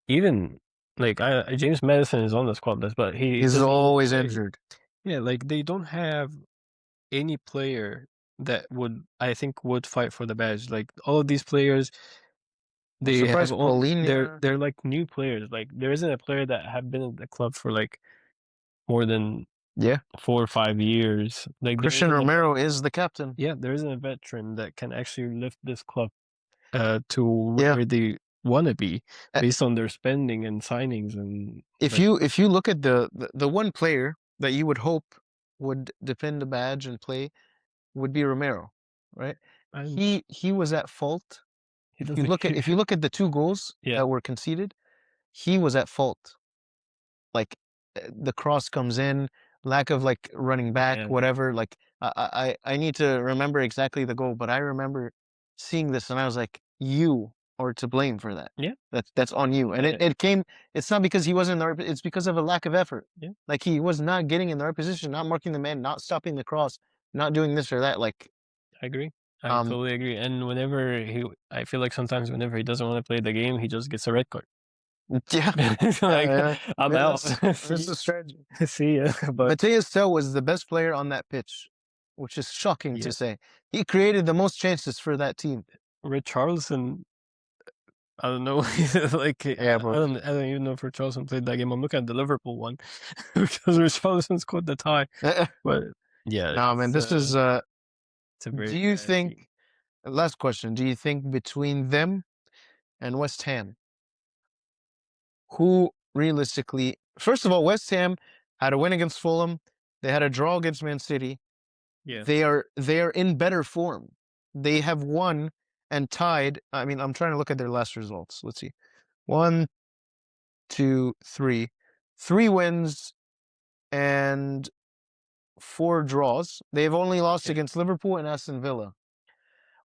even like James Madison is on the squad list, but he He's doesn't always play. injured. Yeah, like they don't have any player that I think would fight for the badge. Like all of these players, I'm they have surprised Paulinho. they're like new players. Like there isn't a player that have been at the club for like more than Yeah, 4 or 5 years. Like Christian Romero is the captain. yeah, there isn't a veteran that can actually lift this club to Yeah. where they want to be based on their spending and signings. And If you look at the one player that you would hope would defend the badge and play, would be Romero, right? He was at fault. If you look at the 2 goals that were conceded, he was at fault. Like the cross comes in, lack of like running back, whatever. Like I need to remember exactly the goal, but I remember seeing this and I was like, you are to blame for that. Yeah. That's on you. And it came, it's not because he wasn't in the right, it's because of a lack of effort. Yeah. Like he was not getting in the right position, not marking the man, not stopping the cross, not doing this or that. Like I agree. I totally agree. And I feel like sometimes whenever he doesn't want to play the game, he just gets a red card. Yeah. Like, I'm out. That's the strategy. See ya. But Mateus Tell was the best player on that pitch, which is shocking to say. He created the most chances for that team. Richarlison, I don't know. Like, I don't even know if Richarlison played that game. I'm looking at the Liverpool one because Richarlison scored the tie. But yeah. No, man, this is it's a very do you think last question, do you think between them and West Ham, who realistically, first of all, West Ham had a win against Fulham, they had a draw against Man City. Yeah. They are in better form. They have won and tied. I mean, I'm trying to look at their last results. Let's see. 1, 2, 3. 3 wins and 4 draws. They've only lost against Liverpool and Aston Villa.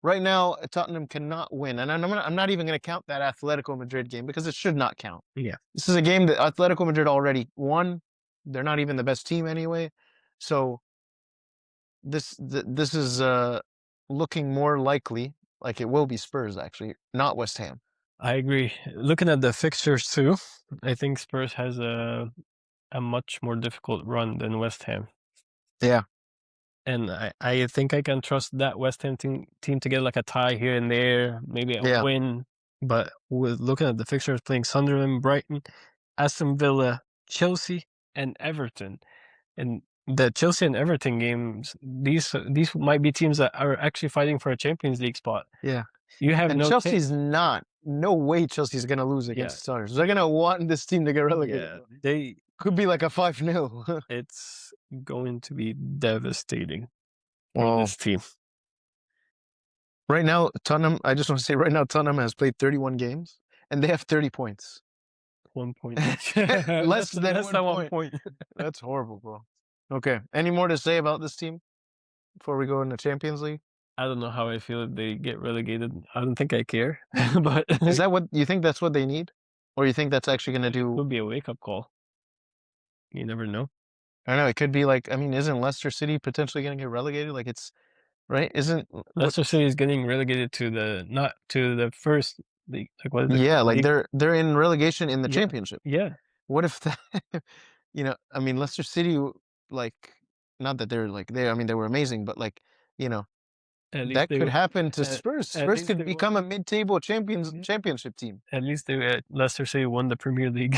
Right now, Tottenham cannot win. And I'm not even going to count that Atletico Madrid game because it should not count. Yeah. This is a game that Atletico Madrid already won. They're not even the best team anyway. So this is looking more likely like it will be Spurs, actually, not West Ham. I agree. Looking at the fixtures too, I think Spurs has a much more difficult run than West Ham. Yeah. And I think I can trust that West Ham team to get like a tie here and there, maybe a win. But with looking at the fixtures, playing Sunderland, Brighton, Aston Villa, Chelsea, and Everton. And the Chelsea and Everton games, these might be teams that are actually fighting for a Champions League spot. Yeah. You have and no Chelsea's no way Chelsea's going to lose against Stars. They're going to want this team to get relegated. Yeah, they could be like a 5-0. It's going to be devastating for this team. Right now, Tottenham, I just want to say right now, Tottenham has played 31 games and they have 30 points. 1 point. less than 1 point. That's horrible, bro. Okay. Any more to say about this team before we go in the Champions League? I don't know how I feel if they get relegated. I don't think I care. But is that what you think? That's what they need, or you think that's actually going to do? It could be a wake-up call. You never know. I know it could be like. I mean, isn't Leicester City potentially going to get relegated? Like it's right. Isn't Leicester City is getting relegated to the first league? Like what? Yeah, like they're in relegation in the Championship. Yeah. What if that? I mean, Leicester City, like, not that they're like I mean, they were amazing, but like, that could happen to Spurs. Spurs could become a mid-table championship team. At least Leicester City won the Premier League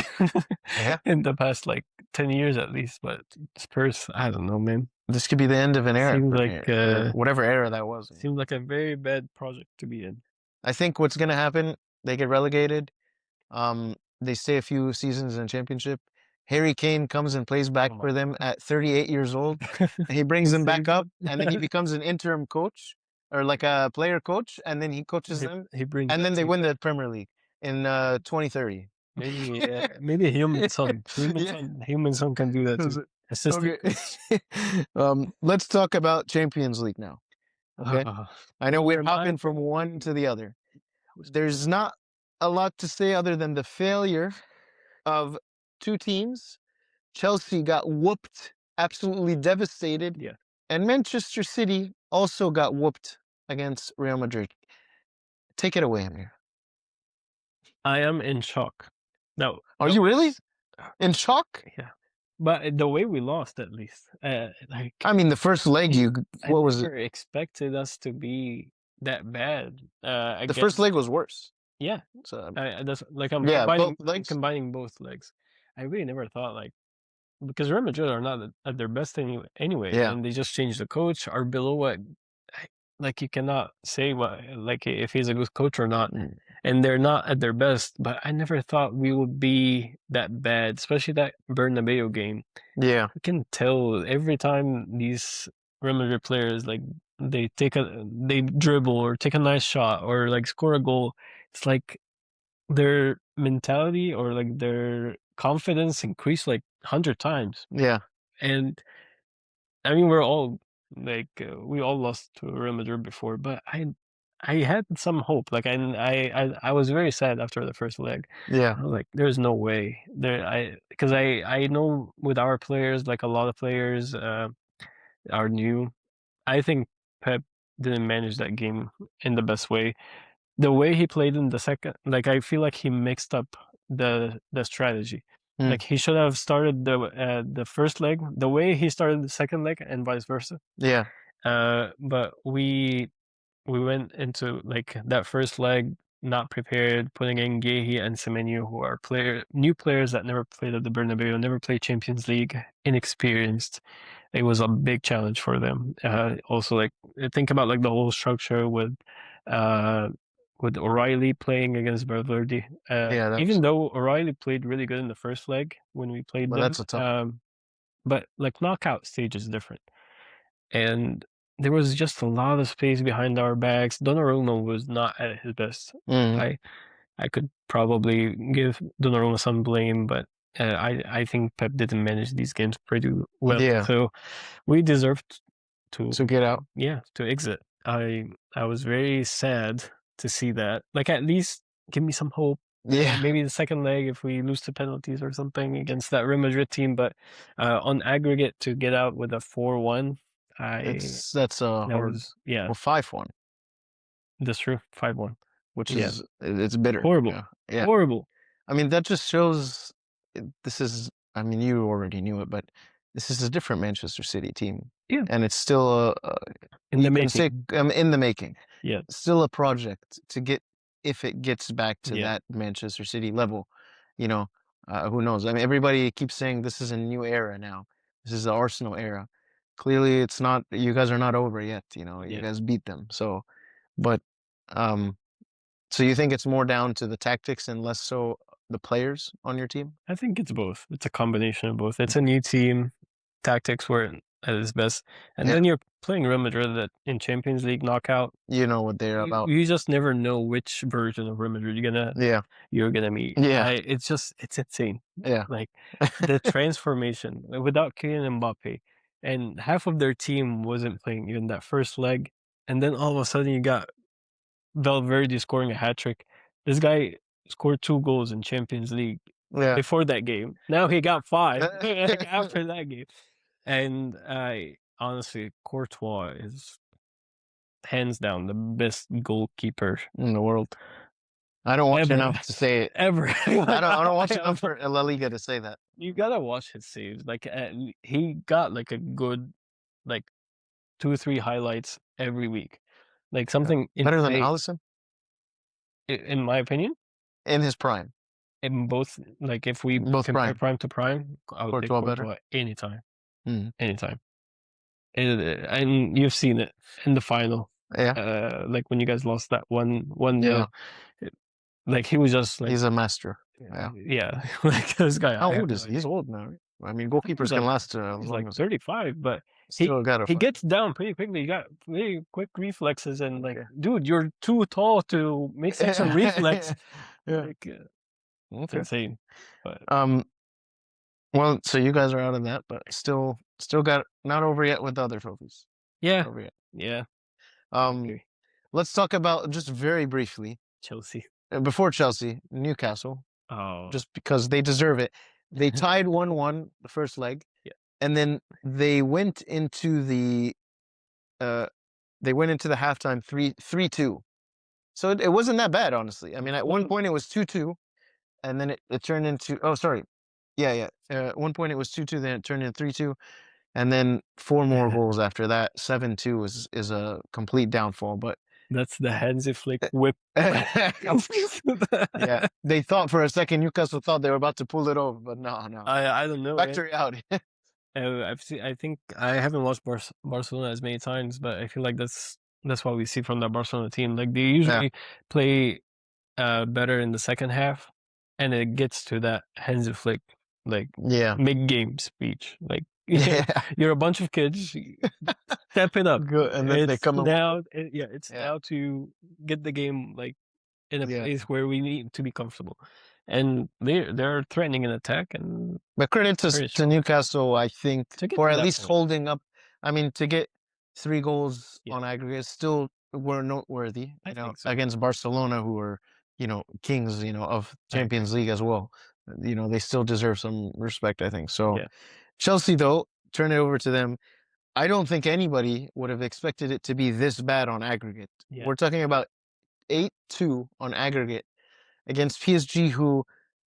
in the past like 10 years at least. But Spurs, I don't know, man. This could be the end of an era. Seems like whatever era that was. Seems like a very bad project to be in. I think what's gonna happen, they get relegated. They stay a few seasons in the Championship. Harry Kane comes and plays back for them at 38 years old. And he brings them back up, and then he becomes an interim coach or like a player coach, and then he coaches them. And then they win the Premier League in 2030. Maybe Human Son. Human Son can do that too. Okay. Let's talk about Champions League now. Okay. I know we're hopping from one to the other. There's not a lot to say other than the failure of 2 teams. Chelsea got whooped, absolutely devastated. Yeah. And Manchester City also got whooped against Real Madrid. Take it away, Amir. I am in shock. No. Are you really in shock? Yeah. But the way we lost, at least, like I mean, the first leg, what was it? Expected us to be that bad. The first leg was worse. Yeah. So that's like I'm combining both legs. I really never thought because Real Madrid are not at their best anyway, and they just changed the coach. Arbeloa, like you cannot say if he's a good coach or not, and they're not at their best. But I never thought we would be that bad, especially that Bernabeu game. Yeah, you can tell every time these Real Madrid players they dribble or take a nice shot or like score a goal, it's like their mentality or like their confidence increased like 100 times. Yeah. And I mean, we're all like we all lost to Real Madrid before, but I had some hope. Like I was very sad after the first leg. Yeah. I was like, there's no way because I know with our players, like a lot of players are new. I think Pep didn't manage that game in the best way. The way he played in the second, like I feel like he mixed up the strategy. Mm. Like he should have started the first leg the way he started the second leg and vice versa. Yeah. But we went into like that first leg not prepared, putting in Gehi and Semenyo, who are new players that never played at the Bernabeu, never played Champions League, inexperienced. It was a big challenge for them. Also, like think about like the whole structure with O'Reilly playing against Valverde. Yeah. Even though O'Reilly played really good in the first leg when we played Well, them, that's a tough one. but like knockout stage is different. And there was just a lot of space behind our backs. Donnarumma was not at his best. Mm. I could probably give Donnarumma some blame, but I think Pep didn't manage these games pretty well. Yeah. So we deserved to get out. Yeah, to exit. I was very sad to see that. Like at least give me some hope. Yeah. Maybe the second leg if we lose to penalties or something against that Real Madrid team, but on aggregate to get out with a 4-1, that's a hard. yeah. Well, 5-1. That's true. 5-1. Which is it's bitter. Horrible. Yeah. Horrible. I mean, that just shows this is. I mean, you already knew it, but this is a different Manchester City team. Yeah. And it's still in the making. In the making. Yeah. Still a project to get if it gets back to that Manchester City level. You know, who knows? I mean, everybody keeps saying this is a new era now. This is the Arsenal era. Clearly, it's not. You guys are not over yet. You know, you guys beat them. So, but so you think it's more down to the tactics and less so the players on your team? I think it's both. It's a combination of both. It's a new team. Tactics weren't at its best. And then you're playing Real Madrid in Champions League knockout. You know what they're about. You just never know which version of Real Madrid you're gonna meet. Yeah. It's insane. Yeah. Like the transformation without Kylian Mbappe, and half of their team wasn't playing even that first leg. And then all of a sudden you got Valverde scoring a hat trick. This guy scored 2 goals in Champions League before that game. Now he got 5 after that game. And honestly, Courtois is hands down the best goalkeeper in the world. I don't watch enough to say it. Ever. I don't watch enough for La Liga to say that. You gotta watch his saves. Like he got like a good, like 2 or 3 highlights every week. Like something better than Alisson, in my opinion. In his prime. In both, like if we compare prime to prime, I would pick Courtois anytime. Anytime. And you've seen it in the final. Yeah. Like when you guys lost that 1-0. Like he was just like he's a master. Yeah. Like this guy. How old is he? He's old now, right? I mean, goalkeepers can last he's like 35, but he gets down pretty quickly. He got really quick reflexes, and like, dude, you're too tall to make such a reflex. Like, it's insane. But well, so you guys are out of that, but still got not over yet with the other trophies. Yeah. Not over yet. Yeah. Let's talk about just very briefly Chelsea. Before Chelsea, Newcastle. Oh. Just because they deserve it. They tied 1-1 the first leg. Yeah. And then they went into the halftime 3-2. So it wasn't that bad, honestly. I mean, at one point it was 2-2, and then it turned into at one point it was 2-2, then it turned into 3-2, and then 4 more goals after that. 7-2 is a complete downfall, but that's the Hansi Flick whip. Yeah, they thought for a second Newcastle thought they were about to pull it over, but no. I don't know. Back to reality. I think I haven't watched Barcelona as many times, but I feel like that's what we see from the Barcelona team. Like they usually play better in the second half, and it gets to that Hansi Flick like mid-game speech. Like You're a bunch of kids. Step it up. Good. And then they It's come now. It's now to get the game like in a place where we need to be comfortable, and they're threatening an attack. And but credit to Newcastle, I think, for at least holding up. I mean, to get 3 goals on aggregate still were noteworthy. You know, against Barcelona, who were kings, of Champions League as well. You know, they still deserve some respect, I think. So Chelsea, though, turn it over to them. I don't think anybody would have expected it to be this bad on aggregate. We're talking about 8-2 on aggregate against PSG, who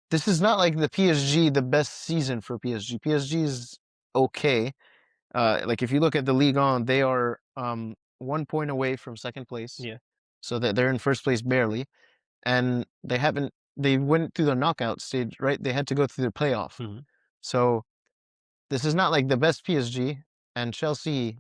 this is not like the PSG, the best season for PSG. PSG is okay. Like if you look at the Ligue 1, they are 1 point away from second place. Yeah. So that they're in first place barely. And they went through the knockout stage, right? They had to go through the playoff. Mm-hmm. So this is not like the best PSG, and Chelsea,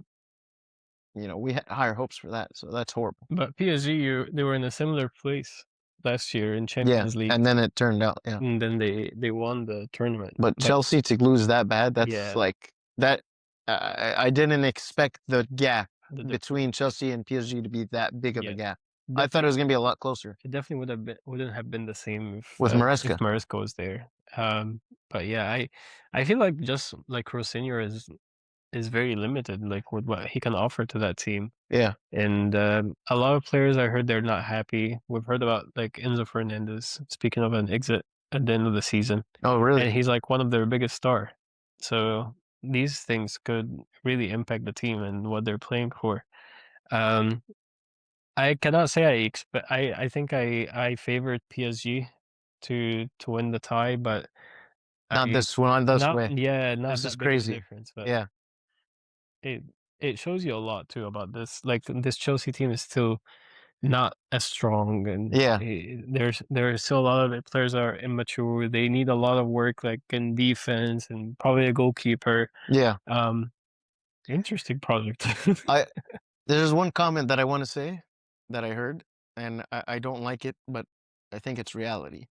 we had higher hopes for that. So that's horrible. But PSG, they were in a similar place last year in Champions League. And then it turned out, and then they won the tournament. But Chelsea to lose that bad, that's like that. I didn't expect the gap between Chelsea and PSG to be that big of a gap. I thought it was going to be a lot closer. It definitely wouldn't have been the same if Maresca was there. But yeah, I feel like just like Rosinho is very limited, like with what he can offer to that team. Yeah. And a lot of players, I heard they're not happy. We've heard about like Enzo Fernandez speaking of an exit at the end of the season. Oh, really? And he's like one of their biggest star. So these things could really impact the team and what they're playing for. I cannot say I expect. I think I favored PSG to win the tie, but not this one. This way. Yeah, not this that is big crazy. Of a difference. But it shows you a lot too about this. Like this Chelsea team is still not as strong, and there are still a lot of players that are immature. They need a lot of work, like in defense and probably a goalkeeper. Yeah. Interesting project. There's one comment that I want to say that I heard, and I don't like it, but I think it's reality.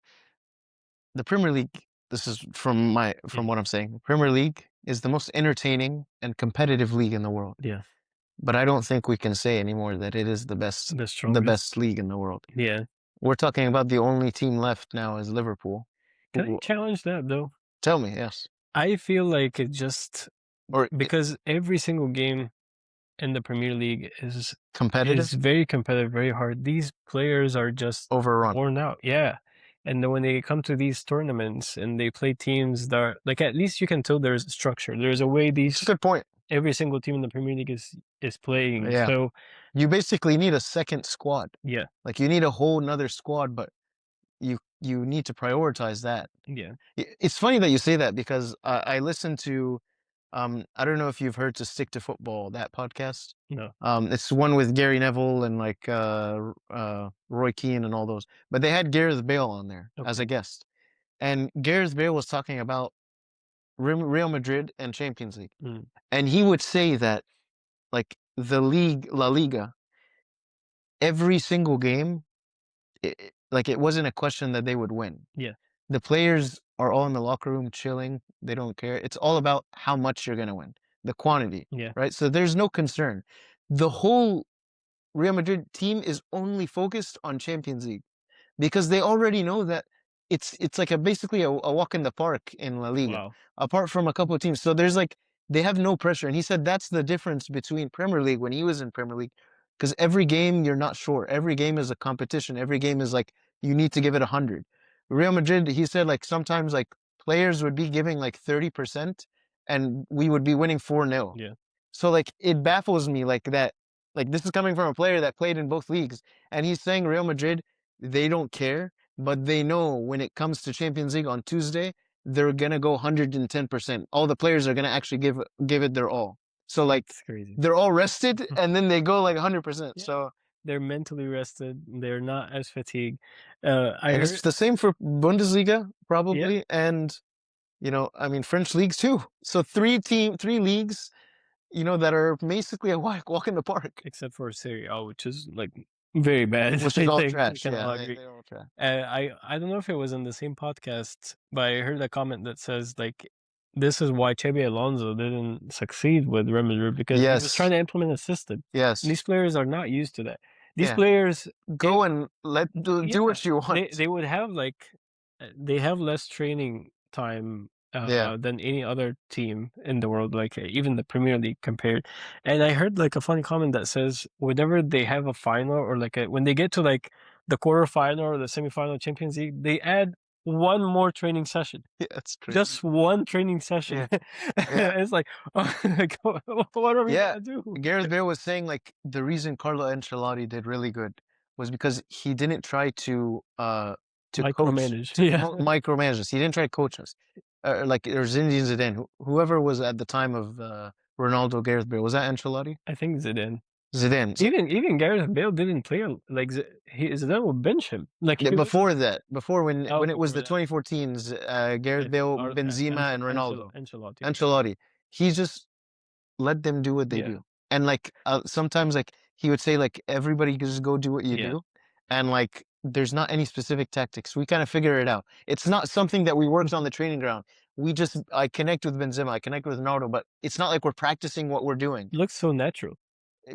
The Premier League, this is from what I'm saying. The Premier League is the most entertaining and competitive league in the world. Yeah. But I don't think we can say anymore that it is the best league in the world. Yeah. We're talking about the only team left now is Liverpool. Can I challenge that though? Tell me, yes. I feel like it just because every single game in the Premier League is competitive. It's very competitive, very hard. These players are just overrun, worn out. Yeah. And then when they come to these tournaments and they play teams that are like, at least you can tell there's structure. There's a way That's a good point. Every single team in the Premier League is playing. Yeah. So you basically need a second squad. Yeah. Like you need a whole nother squad, but you need to prioritize that. Yeah. It's funny that you say that because I listened to I don't know if you've heard To Stick to Football, that podcast. No. It's one with Gary Neville and like Roy Keane and all those. But they had Gareth Bale on there as a guest. And Gareth Bale was talking about Real Madrid and Champions League. And he would say that like the league, La Liga, every single game, it wasn't a question that they would win. Yeah. The players are all in the locker room chilling. They don't care. It's all about how much you're going to win, the quantity. Yeah. Right. So there's no concern. The whole Real Madrid team is only focused on Champions League because they already know that it's like basically a walk in the park in La Liga, apart from a couple of teams. So there's like, they have no pressure. And he said that's the difference between Premier League when he was in Premier League, because every game you're not sure. Every game is a competition. Every game is like, you need to give it 100. Real Madrid, he said like sometimes like players would be giving like 30% and we would be winning 4-0. Yeah. So like it baffles me like that. Like this is coming from a player that played in both leagues, and he's saying Real Madrid, they don't care, but they know when it comes to Champions League on Tuesday, they're gonna go 110%. All the players are gonna actually give it their all. So like they're all rested, and then they go like 100%. Yeah. So they're mentally rested. They're not as fatigued. It's the same for Bundesliga probably, and I mean French leagues too. So three leagues, that are basically a walk in the park, except for Serie A, which is like very bad. Which is all trash. Yeah, they're all trash. I don't know if it was in the same podcast, but I heard a comment that says like this is why Xabi Alonso didn't succeed with Real Madrid, because he was trying to implement a system. Yes. And these players are not used to that. These Yeah. players Go and do what you want. They would have they have less training time than any other team in the world, like even the Premier League compared. And I heard like a funny comment that says whenever they have a final or like when they get to like the quarterfinal or the semifinal Champions League, they add one more training session. Yeah, that's crazy. Just one training session. Yeah. It's like, what are we gonna do? Gareth Bale was saying like the reason Carlo Ancelotti did really good was because he didn't try to Micromanage. micromanage us. He didn't try to coach us. Like or Zinedine Zidane, whoever was at the time of Ronaldo, Gareth Bale. Was that Ancelotti? I think Zidane. Zidane. Even Gareth Bale didn't play like Zidane would bench him. Like before when it was the 2014s, Gareth Bale, Benzema, and Ronaldo. Ancelotti. He just let them do what they do. And like sometimes like he would say like everybody just go do what you do, and like there's not any specific tactics. We kind of figure it out. It's not something that we worked on the training ground. I connect with Benzema, I connect with Ronaldo, but it's not like we're practicing what we're doing. It looks so natural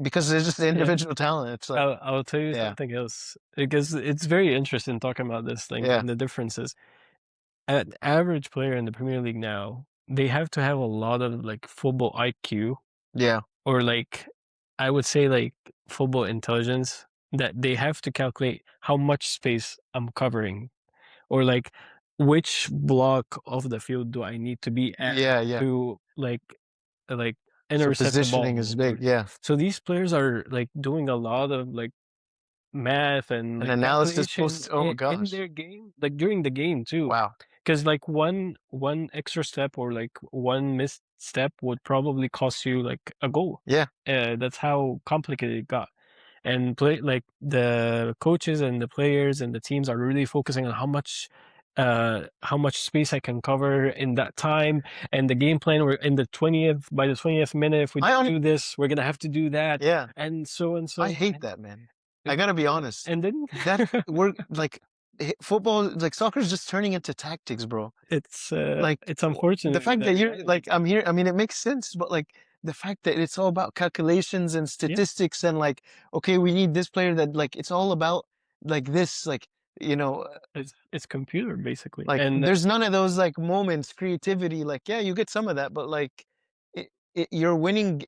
because there's just individual talent. It's like I'll tell you something else, because it's very interesting talking about this thing and the differences. An average player in the Premier League now, they have to have a lot of like football IQ. Yeah. Or like, I would say like football intelligence, that they have to calculate how much space I'm covering, or like which block of the field do I need to be at to like intercept the ball. Positioning is big, So these players are like doing a lot of like math and like analysis in their game, like during the game too. Wow. Because like one extra step or like one missed step would probably cost you like a goal. Yeah. That's how complicated it got. And like the coaches and the players and the teams are really focusing on how much space I can cover in that time, and the game plan. We're in the 20th, by the 20th minute, if we do this, we're gonna have to do that. Yeah. And so. I hate that, man. I gotta be honest. And then that we're like football, like soccer is just turning into tactics, bro. It's like it's unfortunate. The fact that you're like I'm here. I mean, it makes sense, but like the fact that it's all about calculations and statistics and like, okay, we need this player that like it's all about like this, like it's computer basically. Like and there's none of those like moments, creativity. Like you get some of that, but like you're winning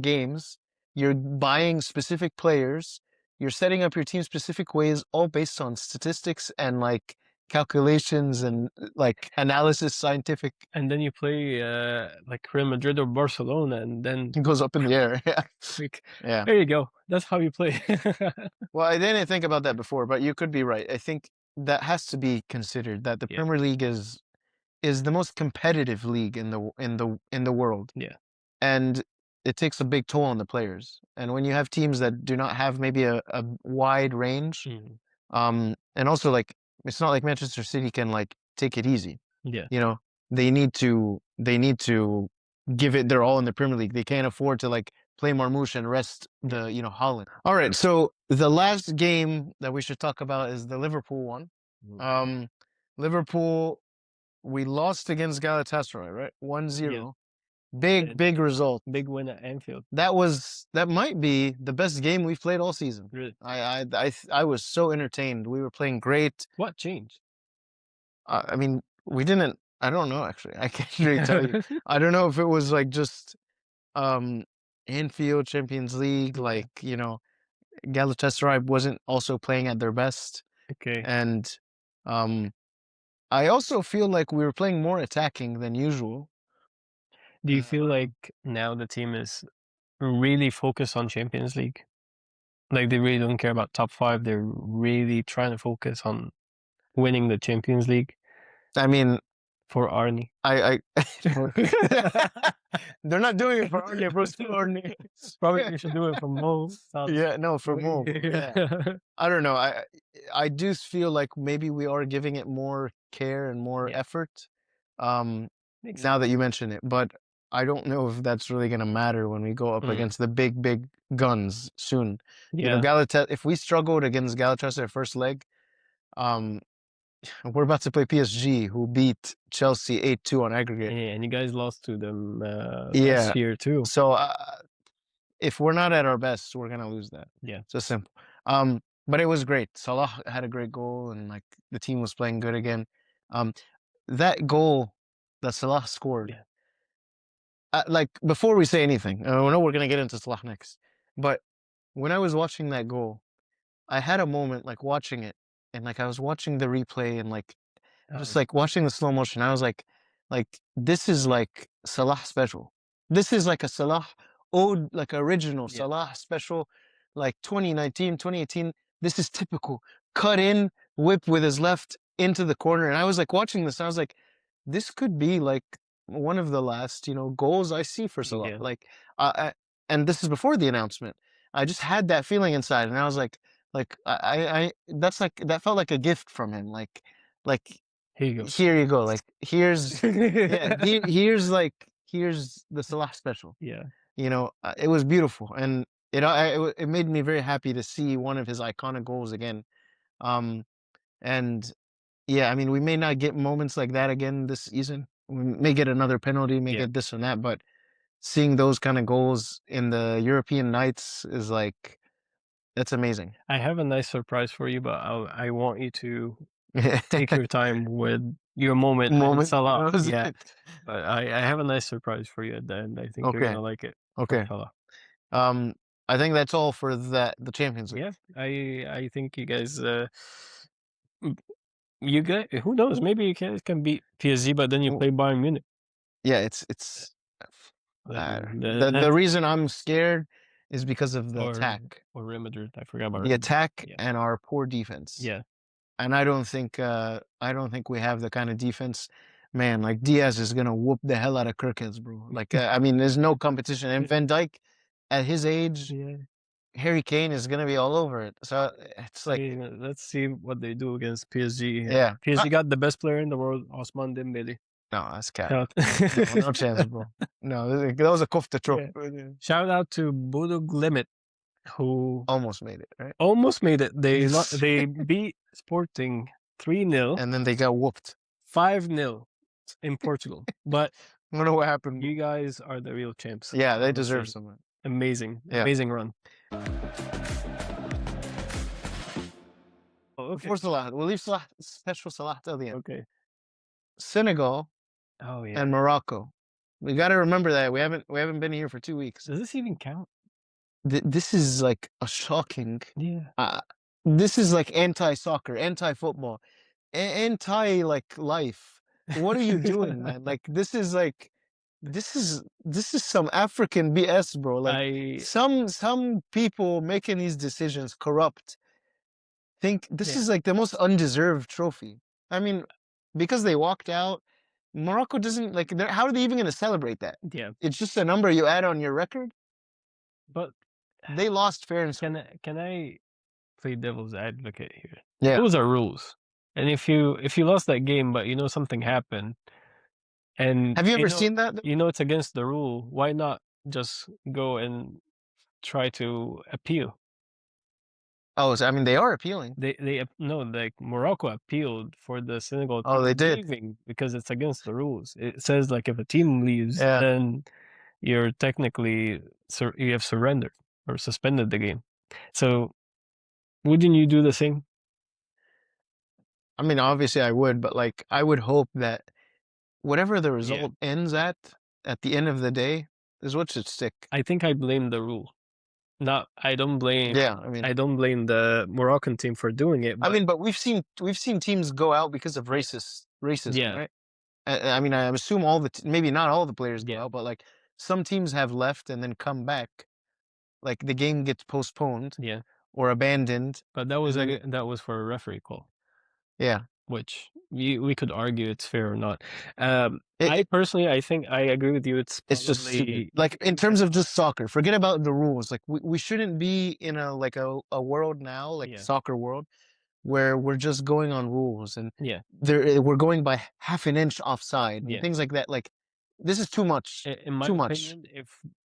games. You're buying specific players. You're setting up your team specific ways, all based on statistics and like calculations and like analysis, scientific. And then you play like Real Madrid or Barcelona, and then it goes up in the air. There you go. That's how you play. Well, I didn't think about that before, but you could be right. I think that has to be considered, that the Premier League is the most competitive league in the world. Yeah. And it takes a big toll on the players. And when you have teams that do not have maybe a wide range, and also like it's not like Manchester City can like take it easy. Yeah. They need to give it their all in the Premier League. They can't afford to like play Marmoush and rest the Holland. All right, so the last game that we should talk about is the Liverpool one. Liverpool, we lost against Galatasaray, right? 1-0. Big result. Big win at Anfield. That might be the best game we've played all season. Really? I was so entertained. We were playing great. What changed? I mean, we didn't. I don't know actually. I can't really tell you. I don't know if it was like just Anfield, Champions League, like Galatasaray wasn't also playing at their best. Okay. And I also feel like we were playing more attacking than usual. Do you feel like now the team is really focused on Champions League? Like they really don't care about top 5. They're really trying to focus on winning the Champions League. I mean, for Arnie. They're not doing it for Arnie, bro. For Arnie. Probably they should do it for Mo. Yeah, no, for Mo. Yeah. I don't know. I do feel like maybe we are giving it more care and more effort. Now that you mention it, but I don't know if that's really gonna matter when we go up against the big guns soon. If we struggled against Galatasaray first leg, we're about to play PSG, who beat Chelsea 8-2 on aggregate. Yeah, and you guys lost to them Yeah. last year too. So if we're not at our best, we're gonna lose that. Yeah. So simple. But it was great. Salah had a great goal, and like the team was playing good again. That goal that Salah scored. Yeah. Like before we say anything, I know we're gonna get into Salah next, but when I was watching that goal, I had a moment like watching it, and like I was watching the replay and like just like watching the slow motion. I was like this is like Salah special. This is like a Salah ode, like original Yeah. Salah special, like 2019, 2018. This is typical. Cut in, whip with his left into the corner, and I was like watching this. I was like, this could be like one of the last, goals I see for Salah. Yeah. Like, and this is before the announcement. I just had that feeling inside, and I was like that's like that felt like a gift from him. Like Here you go. here you go. Like here's here's the Salah special. Yeah. It was beautiful, and it made me very happy to see one of his iconic goals again. And yeah, I mean, we may not get moments like that again this season. We may get another penalty, may Yeah. get this and that, but seeing those kind of goals in the European nights is like, that's amazing. I have a nice surprise for you, but I want you to take your time with your moment and Salah. Yeah. But I have a nice surprise for you at the end. I think you're Okay. gonna like it. Okay. Salah. I think that's all for the Champions League. Yeah. I think you guys you get who knows, maybe you can beat PSG, but then you play Bayern Munich. Yeah, it's the reason I'm scared is because of the attack. Or Real Madrid. I forgot about the attack and our poor defense. Yeah. And I don't think we have the kind of defense. Man, like Diaz is gonna whoop the hell out of Kirkheads, bro. Like I mean, there's no competition. And Van Dijk, at his age, Harry Kane is gonna be all over it. So it's like, let's see what they do against PSG. Yeah, PSG got the best player in the world, Osman Dembele. No, that's cat. No chance, bro. No, that was a kofta trope. Yeah. Shout out to Bodo Glimt, who almost made it. Right? Almost made it. They beat Sporting 3-0, and then they got whooped 5-0 in Portugal. But I don't know what happened. You guys are the real champs. Yeah, they deserve something. Amazing, amazing run. Okay. Before Salah, we'll leave Salah, special Salah till the end. Okay. Senegal. And Morocco. We got to remember that we haven't been here for 2 weeks. Does this even count? This is like a shocking. Yeah. This is like anti-soccer, anti-football, anti like life. What are you doing, man? Like this is some African BS, bro. Like some people making these decisions corrupt. Think this is like the most undeserved trophy. I mean, because they walked out. Morocco doesn't like. How are they even going to celebrate that? Yeah, it's just a number you add on your record. But they lost fair and square. Can I play devil's advocate here? Yeah, those are rules. And if you lost that game, but something happened, and have you ever seen that? It's against the rule. Why not just go and try to appeal? Oh, so, I mean, they are appealing. Like Morocco appealed for the Senegal team. Oh, they did, because it's against the rules. It says like if a team leaves, then you're technically you have surrendered or suspended the game. So wouldn't you do the same? I mean, obviously I would, but like I would hope that whatever the result ends at the end of the day is what should stick. I think I blame the rule. I don't blame. Yeah, I mean, I don't blame the Moroccan team for doing it. I mean, but we've seen teams go out because of racism, right? I mean, I assume maybe not all the players go out, but like some teams have left and then come back. Like the game gets postponed, or abandoned. But that was for a referee call. Yeah, which we could argue it's fair or not. I personally, I think I agree with you. It's just stupid. Like in terms of just soccer, forget about the rules. Like we shouldn't be in a world now, like soccer world, where we're just going on rules and we're going by half an inch offside and things like that. Like this is too much. In my opinion,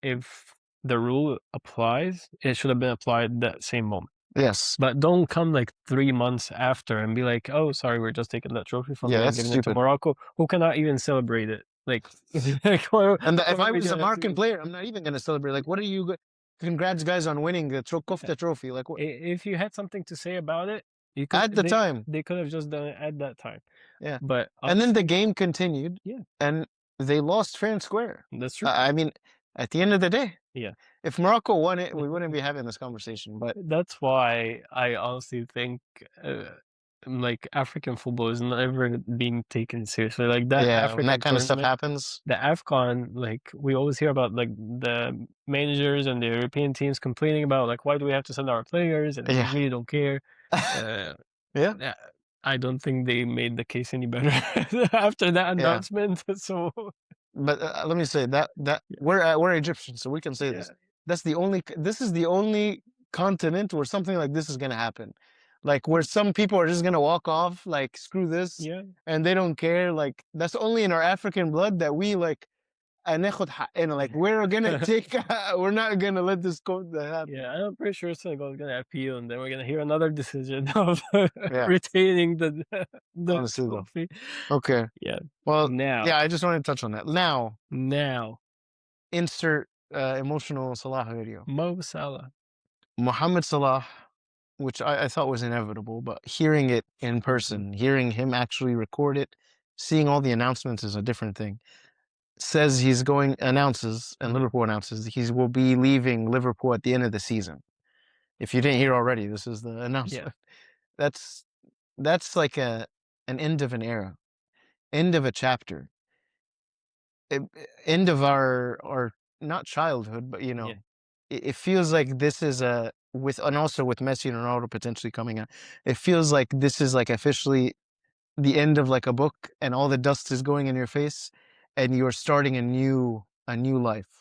if the rule applies, it should have been applied that same moment. Yes. But don't come like 3 months after and be like, "Oh, sorry, we're just taking that trophy from you and that's giving it to stupid. Morocco," who cannot even celebrate it. Like, And if I are we was a gonna have to Moroccan player, I'm not even going to celebrate. Like, what are you? Congrats, guys, on winning the Kofta trophy. Like, what? If you had something to say about it, you could. At the time, They could have just done it at that time. yeah. But And then the game continued. Yeah. And they lost fair and square. That's true. I mean, at the end of the day, Yeah. if Morocco won it, we wouldn't be having this conversation. But that's why I honestly think like African football is never being taken seriously. Like that yeah, when that African kind of stuff tournament, happens, the AFCON, like we always hear about like the managers and the European teams complaining about like why do we have to send our players and we yeah, really don't care. Uh, yeah, I don't think they made the case any better after that yeah. announcement. So But let me say that yeah. we're Egyptians, so we can say this. Yeah. That's the only. This is the only continent where something like this is gonna happen. Like where some people are just gonna walk off, like screw this, Yeah. and they don't care. Like that's only in our African blood that we like. هناخد حقنا. Like we're gonna take. We're not gonna let this go happen. Yeah, I'm pretty sure Senegal is gonna appeal, and then we're gonna hear another decision of Yeah. retaining the Honestly, though. trophy. Okay. Yeah. Well, Now, yeah, I just wanted to touch on that. Now, insert emotional Salah video. Mo Salah. Mohamed Salah, which I thought was inevitable, but hearing it in person, hearing him actually record it, seeing all the announcements is a different thing. Says announces, and Liverpool announces he will be leaving Liverpool at the end of the season. If you didn't hear already, this is the announcement. Yeah. That's like an end of an era, end of a chapter, end of our not childhood, but Yeah. it feels like this is and also with Messi and Ronaldo potentially coming out, it feels like this is like officially the end of like a book and all the dust is going in your face and you're starting a new life.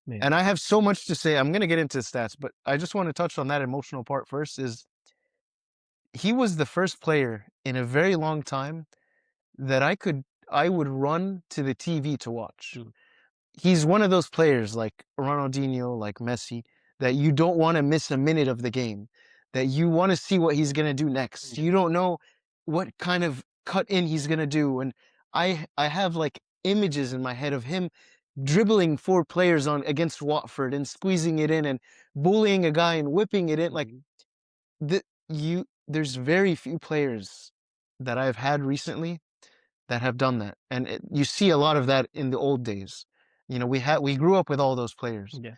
Yeah. And I have so much to say. I'm going to get into stats, but I just want to touch on that emotional part first. Is he was the first player in a very long time that I would run to the TV to watch. He's one of those players like Ronaldinho, like Messi, that you don't want to miss a minute of the game, that you want to see what he's going to do next. You don't know what kind of cut in he's going to do. And I have like images in my head of him dribbling 4 players on against Watford and squeezing it in and bullying a guy and whipping it in. Like there's very few players that I've had recently that have done that. And you see a lot of that in the old days. We grew up with all those players. Yeah.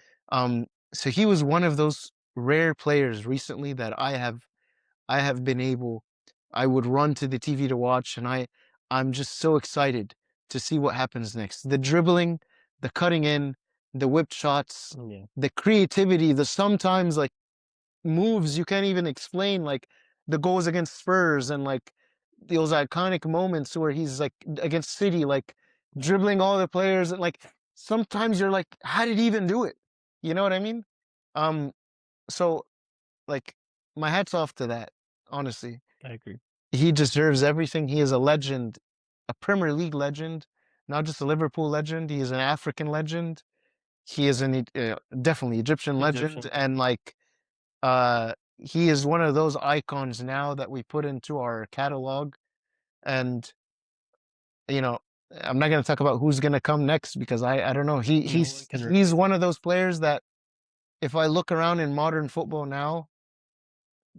So he was one of those rare players recently that I have been able. I would run to the TV to watch, and I'm just so excited to see what happens next. The dribbling, the cutting in, the whipped shots, the creativity, the sometimes like moves you can't even explain, like the goals against Spurs and like those iconic moments where he's like against City, like dribbling all the players, and like sometimes you're like, how did he even do it? You know what I mean? So like my hat's off to that, honestly. I agree. He deserves everything. He is a legend, a Premier League legend, not just a Liverpool legend. He is an African legend. He is definitely Egyptian legend, and like he is one of those icons now that we put into our catalog. And I'm not going to talk about who's going to come next because I don't know. He's one of those players that if I look around in modern football now,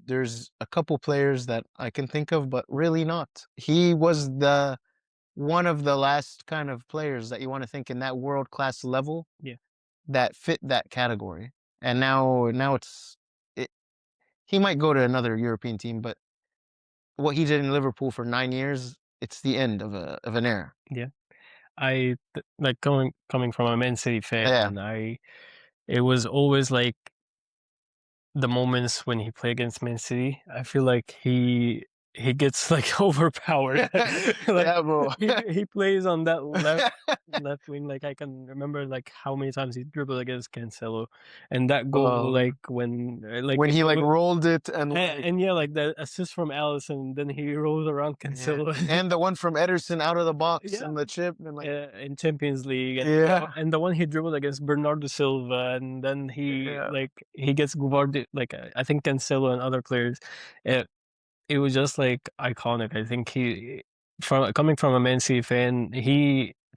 there's a couple players that I can think of, but really not. He was one of the last kind of players that you want to think in that world class level that fit that category. And now he might go to another European team, but what he did in Liverpool for 9 years, it's the end of an era. Yeah. Like coming from a Man City fan, it was always like the moments when he played against Man City. I feel like he he gets like overpowered. Like Yeah, bro. he plays on that left wing. Like I can remember like how many times he dribbled against Cancelo, and that goal like when he like rolled it and yeah, like the assist from Alisson, then he rolls around Cancelo, and the one from Ederson out of the box and the chip and like in Champions League, and the one he dribbled against Bernardo Silva, and then he gets Guvardi, like I think Cancelo and other players. It was just like iconic. I think coming from a Man City fan,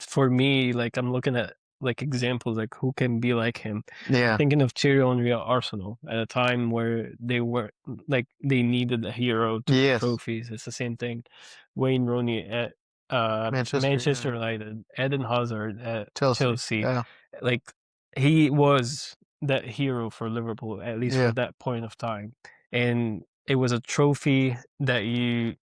for me, like I'm looking at like examples like who can be like him. Yeah. Thinking of Thierry Henry at Arsenal at a time where they were like they needed a hero to win trophies. It's the same thing. Wayne Rooney at Manchester United, Eden Hazard at Chelsea. Yeah. Like he was that hero for Liverpool, at least for that point of time. And it was a trophy that he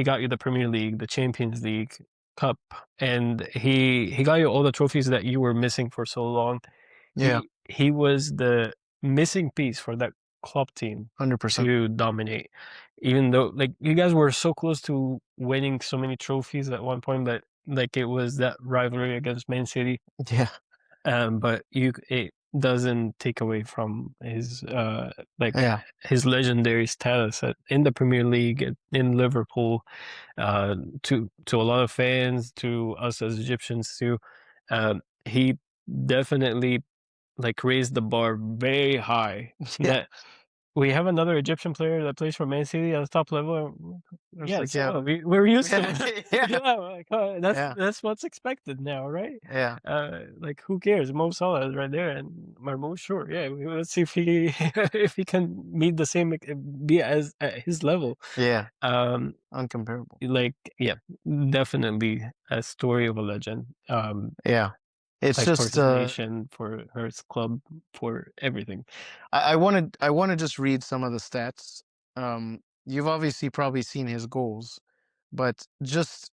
got you the Premier League, the Champions League, Cup, and he got you all the trophies that you were missing for so long. Yeah. He was the missing piece for that club team 100% to dominate. Even though like you guys were so close to winning so many trophies at one point that like it was that rivalry against Man City. Yeah. But it doesn't take away from his his legendary status in the Premier League, in Liverpool, to a lot of fans, to us as Egyptians too. He definitely like raised the bar very high. That we have another Egyptian player that plays for Man City at the top level. Yeah, like, so we're used to it. That's what's expected now, right? Yeah. Like who cares? Mo Salah is right there, and Marmoush, sure, yeah. Let's see if he if he can meet the same, be as at his level. Yeah. Uncomparable. Like definitely a story of a legend. Yeah. It's like just for his nation, for his club, for everything. I want to just read some of the stats. You've obviously probably seen his goals, but just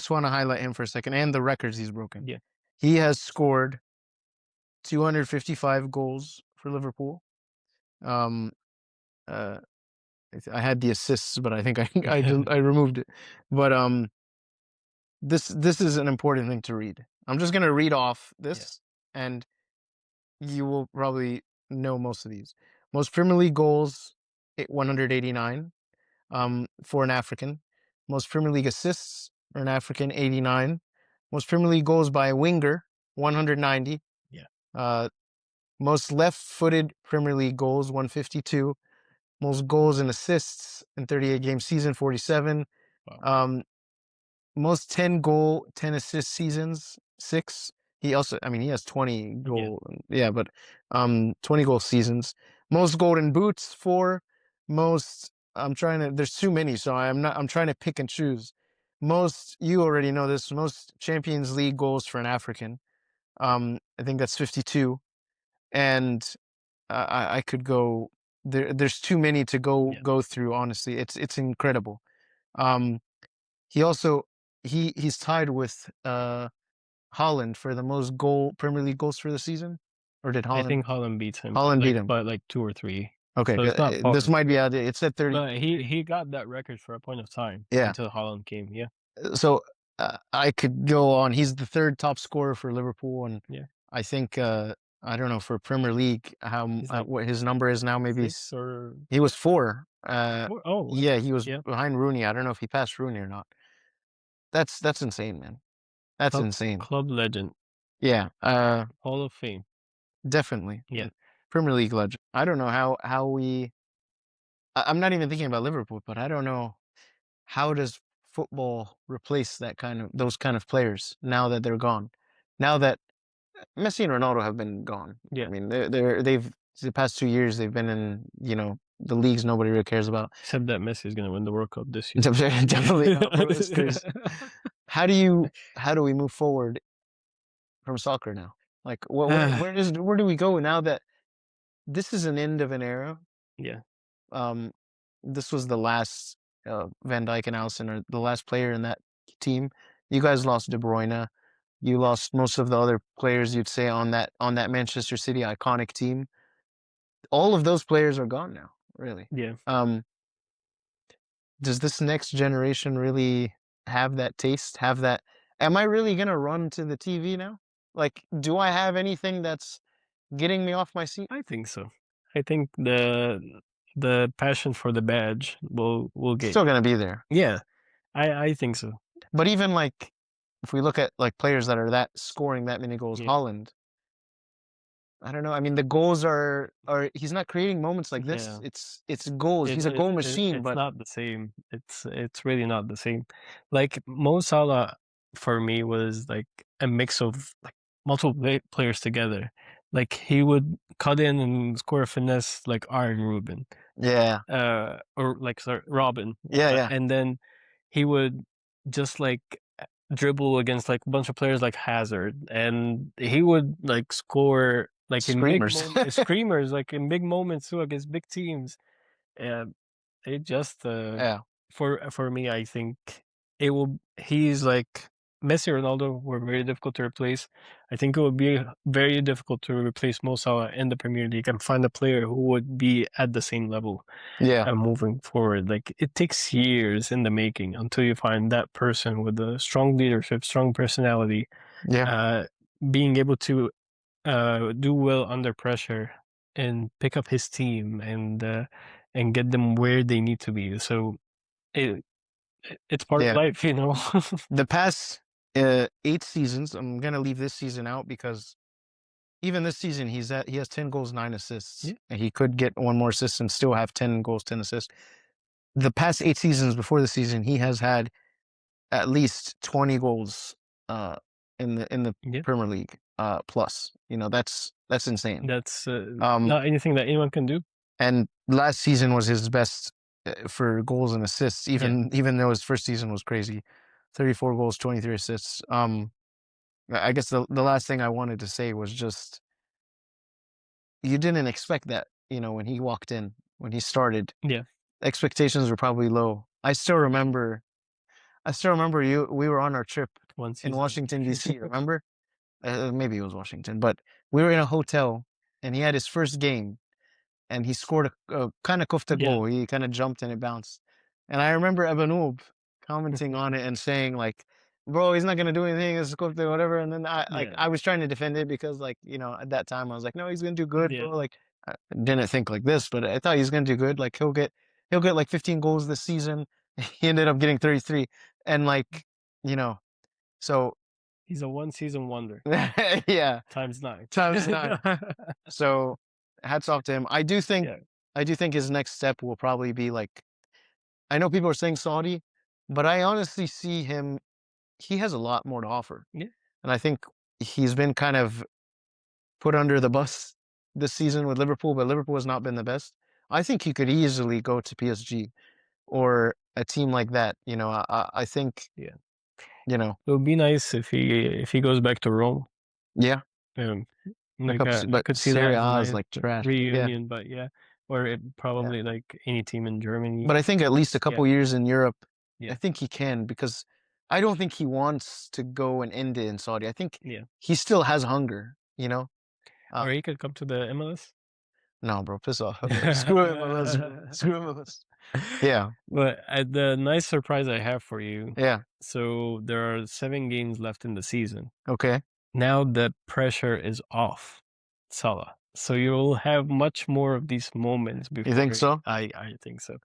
want to highlight him for a second and the records he's broken. Yeah. He has scored 255 goals for Liverpool. I had the assists, but I think I removed it. But this is an important thing to read. I'm just gonna read off this, and you will probably know most of these. Most Premier League goals, 189, for an African. Most Premier League assists for an African, 89. Most Premier League goals by a winger, 190. Yeah. Most left-footed Premier League goals, 152. Most goals and assists in 38 game season, 47. Wow. Most 10 goal, 10 assist seasons, 6. He also, I mean, he has 20 goal, but 20 goal seasons. Most golden boots, 4. Most, there's too many, so I'm trying to pick and choose. Most, you already know this, most Champions League goals for an African. I think that's 52. And I could go, there's too many to go through, honestly. It's incredible. He also, he's tied with Haaland for the most Premier League goals for the season, or did Haaland? I think Haaland beats him. Haaland beat him by like 2 or 3. Okay, so it's not far. This might be out. It's at 30. But he got that record for a point of time. Yeah. Until Haaland came. Yeah. So I could go on. He's the 3rd top scorer for Liverpool, and I think I don't know for Premier League what his number is now. Maybe he was 4. 4? Oh, yeah, he was behind Rooney. I don't know if he passed Rooney or not. That's insane, man. That's insane. Club legend. Yeah. Hall of Fame. Definitely. Yeah. Premier League legend. I don't know how we. I'm not even thinking about Liverpool, but I don't know how does football replace those kind of players now that they're gone. Now that Messi and Ronaldo have been gone. Yeah. I mean, they've the past 2 years they've been in the leagues nobody really cares about. Except that Messi is going to win the World Cup this year. Definitely not, bro. It's crazy. How do we move forward from soccer now? Like, where do we go now that this is an end of an era? Yeah. This was the last Van Dijk and Alisson are the last player in that team. You guys lost De Bruyne. You lost most of the other players you'd say on that Manchester City iconic team. All of those players are gone now, really. Yeah. does this next generation really have that taste? Have that? Am I really gonna run to the TV now? Like, do I have anything that's getting me off my seat? I think so. I think the passion for the badge will get Still you. gonna be there. Yeah, I think so. But even like, if we look at like players that are that scoring that many goals, Yeah, Holland, I don't know. I mean, the goals are he's not creating moments like this. yeah. It's goals. He's a goal machine, It's but not the same. It's really not the same. Like Mo Salah for me was like a mix of like multiple players together. Like he would cut in and score a finesse like Iron Ruben, yeah, or like sorry, Robin, yeah, and then he would just like dribble against like a bunch of players like Hazard, and he would like score like in big screamers. moments, screamers like in big moments too against big teams. And it just Yeah, for me, I think it will. He's like Messi, Ronaldo were very difficult to replace. I think it would be very difficult to replace Mo Salah in the Premier League and find a player who would be at the same level yeah, moving forward. Like it takes years in the making until you find that person with a strong leadership, strong personality, yeah, uh, being able to do well under pressure and pick up his team and get them where they need to be. So it it's part of yeah. life, you know. The past 8 seasons, I'm gonna leave this season out because even this season he has 10 goals, 9 assists. Yeah. And he could get one more assist and still have 10 goals, 10 assists. The past 8 seasons before the season, he has had at least 20 goals in the Yeah, Premier League plus. That's insane. that's Um not anything that anyone can do. and last season was his best for goals and assists, Yeah, even though his first season was crazy. 34 goals, 23 assists. I guess the last thing I wanted to say was just you didn't expect that, when he walked in, when he started. yeah, Expectations were probably low. I still remember we were on our trip one in season. Washington D.C., remember? Maybe it was Washington, but we were in a hotel and he had his first game and he scored a kind of kofta Yeah, goal. He kind of jumped and it bounced. And I remember Ebanoob commenting on it and saying like, "Bro, he's not gonna do anything. It's kofta, whatever." And then yeah, I was trying to defend it because like at that time I was like, "No, he's gonna do good, yeah. bro." Like I didn't think like this, but I thought he's gonna do good. Like he'll get like 15 goals this season. He ended up getting 33, and like you know, so He's a one season wonder yeah, times 9. times nine. So hats off to him. Yeah, I do think his next step will probably be like I know people are saying Saudi, but I honestly see him he has a lot more to offer. yeah, And I think he's been kind of put under the bus this season with Liverpool, but Liverpool has not been the best. I think he could easily go to PSG or a team like that. I think, yeah. you know, It would be nice if he goes back to Rome. yeah, Um, a like couple, I but could see that Serie as a A is nice like trash. Yeah, reunion, but yeah, or yeah. probably like any team in Germany. But I think at least a Yeah, couple years in Europe, I yeah, think he can because I don't think he wants to go and end it in Saudi. I think yeah. he still has hunger. Uh, Or he could come to the MLS. no, bro, piss off. Screw MLS, bro. Screw MLS. Yeah, But the nice surprise I have for you. yeah. So there are 7 games left in the season. Okay. Now the pressure is off Salah. So you'll have much more of these moments You think before. so? I think so.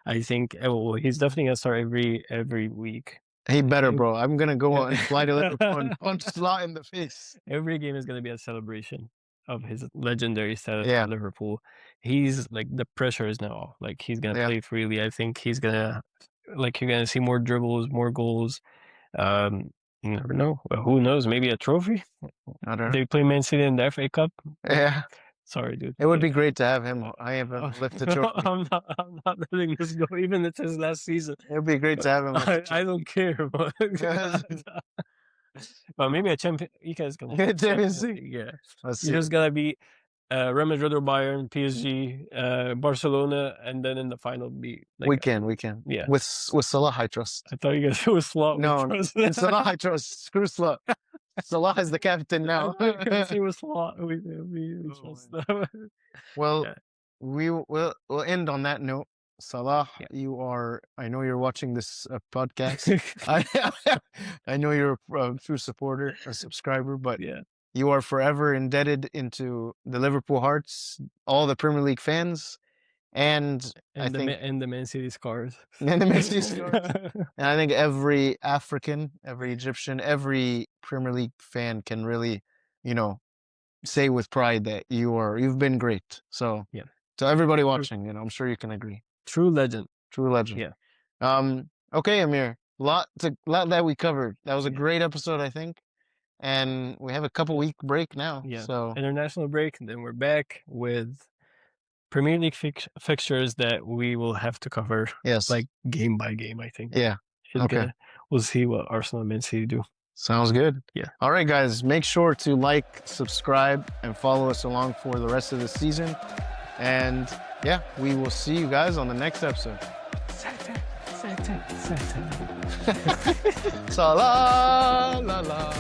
I think well, he's definitely gonna start every week. He better, Ev- bro. I'm gonna go out and fly to Liverpool and punch Slot in the face. Every game is gonna be a celebration of his legendary status Yeah, at Liverpool. He's like the pressure is now off. Like he's gonna yeah. play freely. I think he's gonna like you're gonna see more dribbles, more goals. Um, you never know. Well, who knows? Maybe a trophy. I don't know. They play Man City in the FA Cup. Yeah, Sorry, dude. it would be great to have him. Uh, I haven't lift the trophy. I'm not letting this go. Even if it's his last season. It would be great to have him lift the trophy. I don't care. But maybe a champion. You guys can win Champions League. Yeah, Let's you see. just gotta be Real Madrid or Bayern, PSG, Barcelona, and then in the final be like We can. yeah. With Salah, I trust. I thought you guys it was Slot. No, in Salah, I trust. Screw Salah. Salah is the captain now. I can see with Slot. We Oh, trust Well, yeah. we'll end on that note. Salah, I know you're watching this podcast. I know you're a true supporter, a subscriber, but you are forever indebted into the Liverpool hearts, all the Premier League fans, and I think the Man City scars. And the Man City scars. And I think every African, every Egyptian, every Premier League fan can really, say with pride that you've been great. So to everybody watching, I'm sure you can agree. True legend. True legend. Yeah. Okay, Amir. Lot that we covered. That was a great episode, I think. And we have a couple week break now. Yeah. So international break, and then we're back with Premier League fixtures that we will have to cover. Yes. Like game by game, I think. Yeah. Okay. We'll see what Arsenal and Man City do. Sounds good. Yeah. All right, guys. Make sure to like, subscribe, and follow us along for the rest of the season. And we will see you guys on the next episode. Salah, la la.